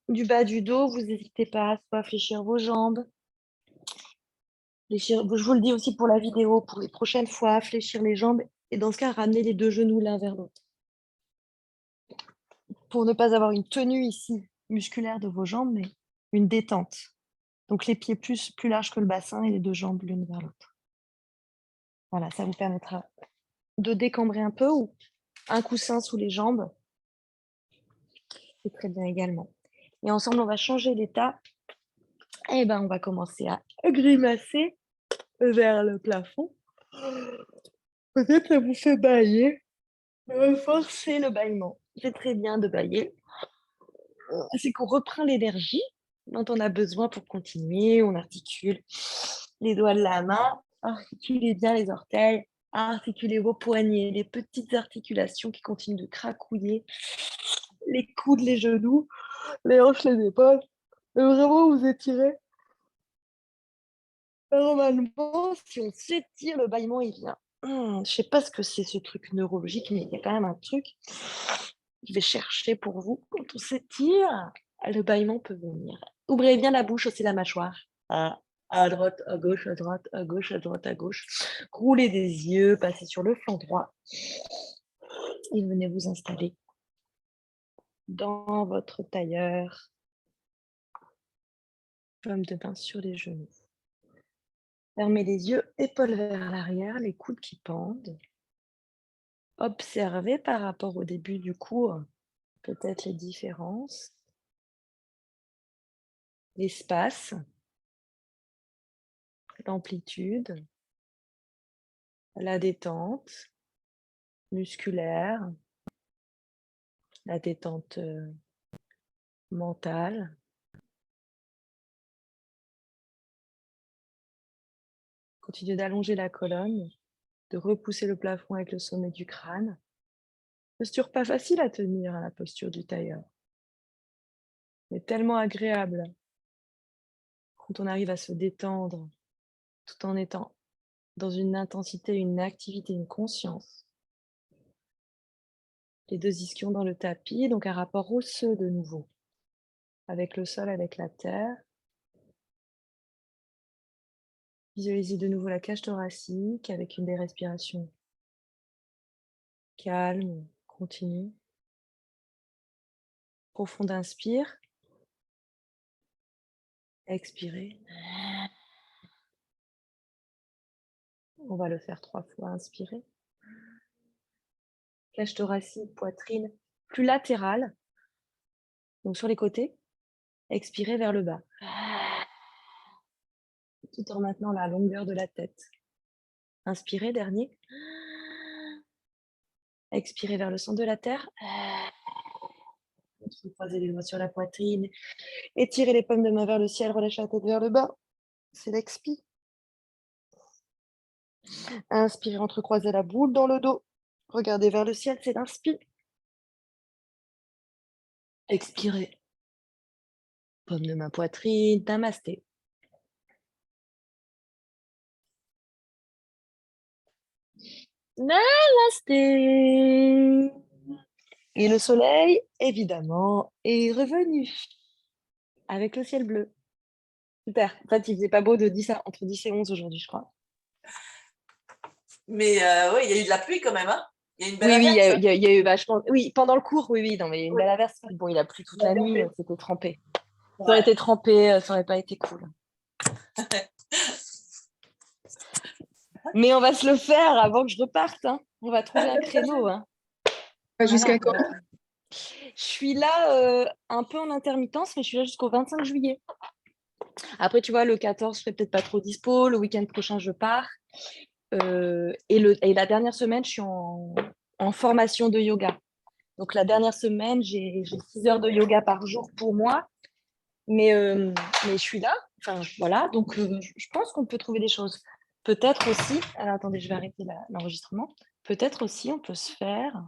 du bas du dos, vous n'hésitez pas à soit fléchir vos jambes, je vous le dis aussi pour la vidéo, pour les prochaines fois, fléchir les jambes et dans ce cas, ramener les deux genoux l'un vers l'autre. Pour ne pas avoir une tenue ici musculaire de vos jambes, mais une détente. Donc les pieds plus larges que le bassin et les deux jambes l'une vers l'autre. Voilà, ça vous permettra de décambrer un peu ou un coussin sous les jambes. C'est très bien également. Et ensemble, on va changer d'état. Et ben, on va commencer à grimacer vers le plafond. Peut-être ça vous fait bâiller. Forcez le bâillement. C'est très bien de bâiller. C'est qu'on reprend l'énergie dont on a besoin pour continuer. On articule les doigts de la main, articulez bien les orteils, articulez vos poignets, les petites articulations qui continuent de cracouiller, les coudes, les genoux, les hanches, les épaules. Et vraiment, vous étirez. Normalement, si on s'étire, le bâillement, il vient. Je sais pas ce que c'est ce truc neurologique, mais il y a quand même un truc. Je vais chercher pour vous. Quand on s'étire, le bâillement peut venir. Ouvrez bien la bouche, haussez la mâchoire. À droite, à gauche, à droite, à gauche, à droite, à gauche. Roulez des yeux, passez sur le flanc droit. Et venez vous installer dans votre tailleur. Paume de main sur les genoux. Fermez les yeux, épaules vers l'arrière, les coudes qui pendent. Observez par rapport au début du cours peut-être les différences, l'espace, l'amplitude, la détente musculaire, la détente mentale. Continuez d'allonger la colonne, de repousser le plafond avec le sommet du crâne. Posture pas facile à tenir, la posture du tailleur, mais tellement agréable quand on arrive à se détendre tout en étant dans une intensité, une activité, une conscience. Les deux ischions dans le tapis, donc un rapport osseux de nouveau, avec le sol, avec la terre. Visualisez de nouveau la cage thoracique avec une des respirations calmes, continues. Profonde inspire. Expirez. On va le faire 3 fois. Inspirez. Cage thoracique, poitrine plus latérale. Donc sur les côtés. Expirez vers le bas. Tout en maintenant la longueur de la tête. Inspirez, dernier. Expirez vers le centre de la terre. Croisez les doigts sur la poitrine. Étirez les paumes de main vers le ciel. Relâchez la tête vers le bas. C'est l'expi. Inspirez, entrecroisez la boule dans le dos. Regardez vers le ciel, c'est l'inspire. Expirez. Paume de main, poitrine. Namasté. Namasté. Et le soleil, évidemment, est revenu avec le ciel bleu. Super. En fait, il faisait pas beau entre 10 et 11 aujourd'hui, je crois. Mais oui, il y a eu de la pluie quand même, hein. Il y a une belle Oui, averse. il y a eu vachement. Oui, pendant le cours, oui, non, mais il y a eu une belle averse. Bon, il a plu toute la nuit, c'était trempé. Ça aurait été trempé, ça aurait pas été cool. Mais on va se le faire avant que je reparte. Hein. On va trouver un créneau. Hein. Jusqu'à quand? Je suis là un peu en intermittence, mais je suis là jusqu'au 25 juillet. Après, tu vois, le 14, je serai peut-être pas trop dispo. Le week-end prochain, je pars. Et la dernière semaine, je suis en formation de yoga. Donc, la dernière semaine, j'ai 6 heures de yoga par jour pour moi. Mais je suis là. Enfin, voilà. Donc, je pense qu'on peut trouver des choses. Peut-être aussi... Alors, attendez, je vais arrêter l'enregistrement. Peut-être aussi, on peut se faire...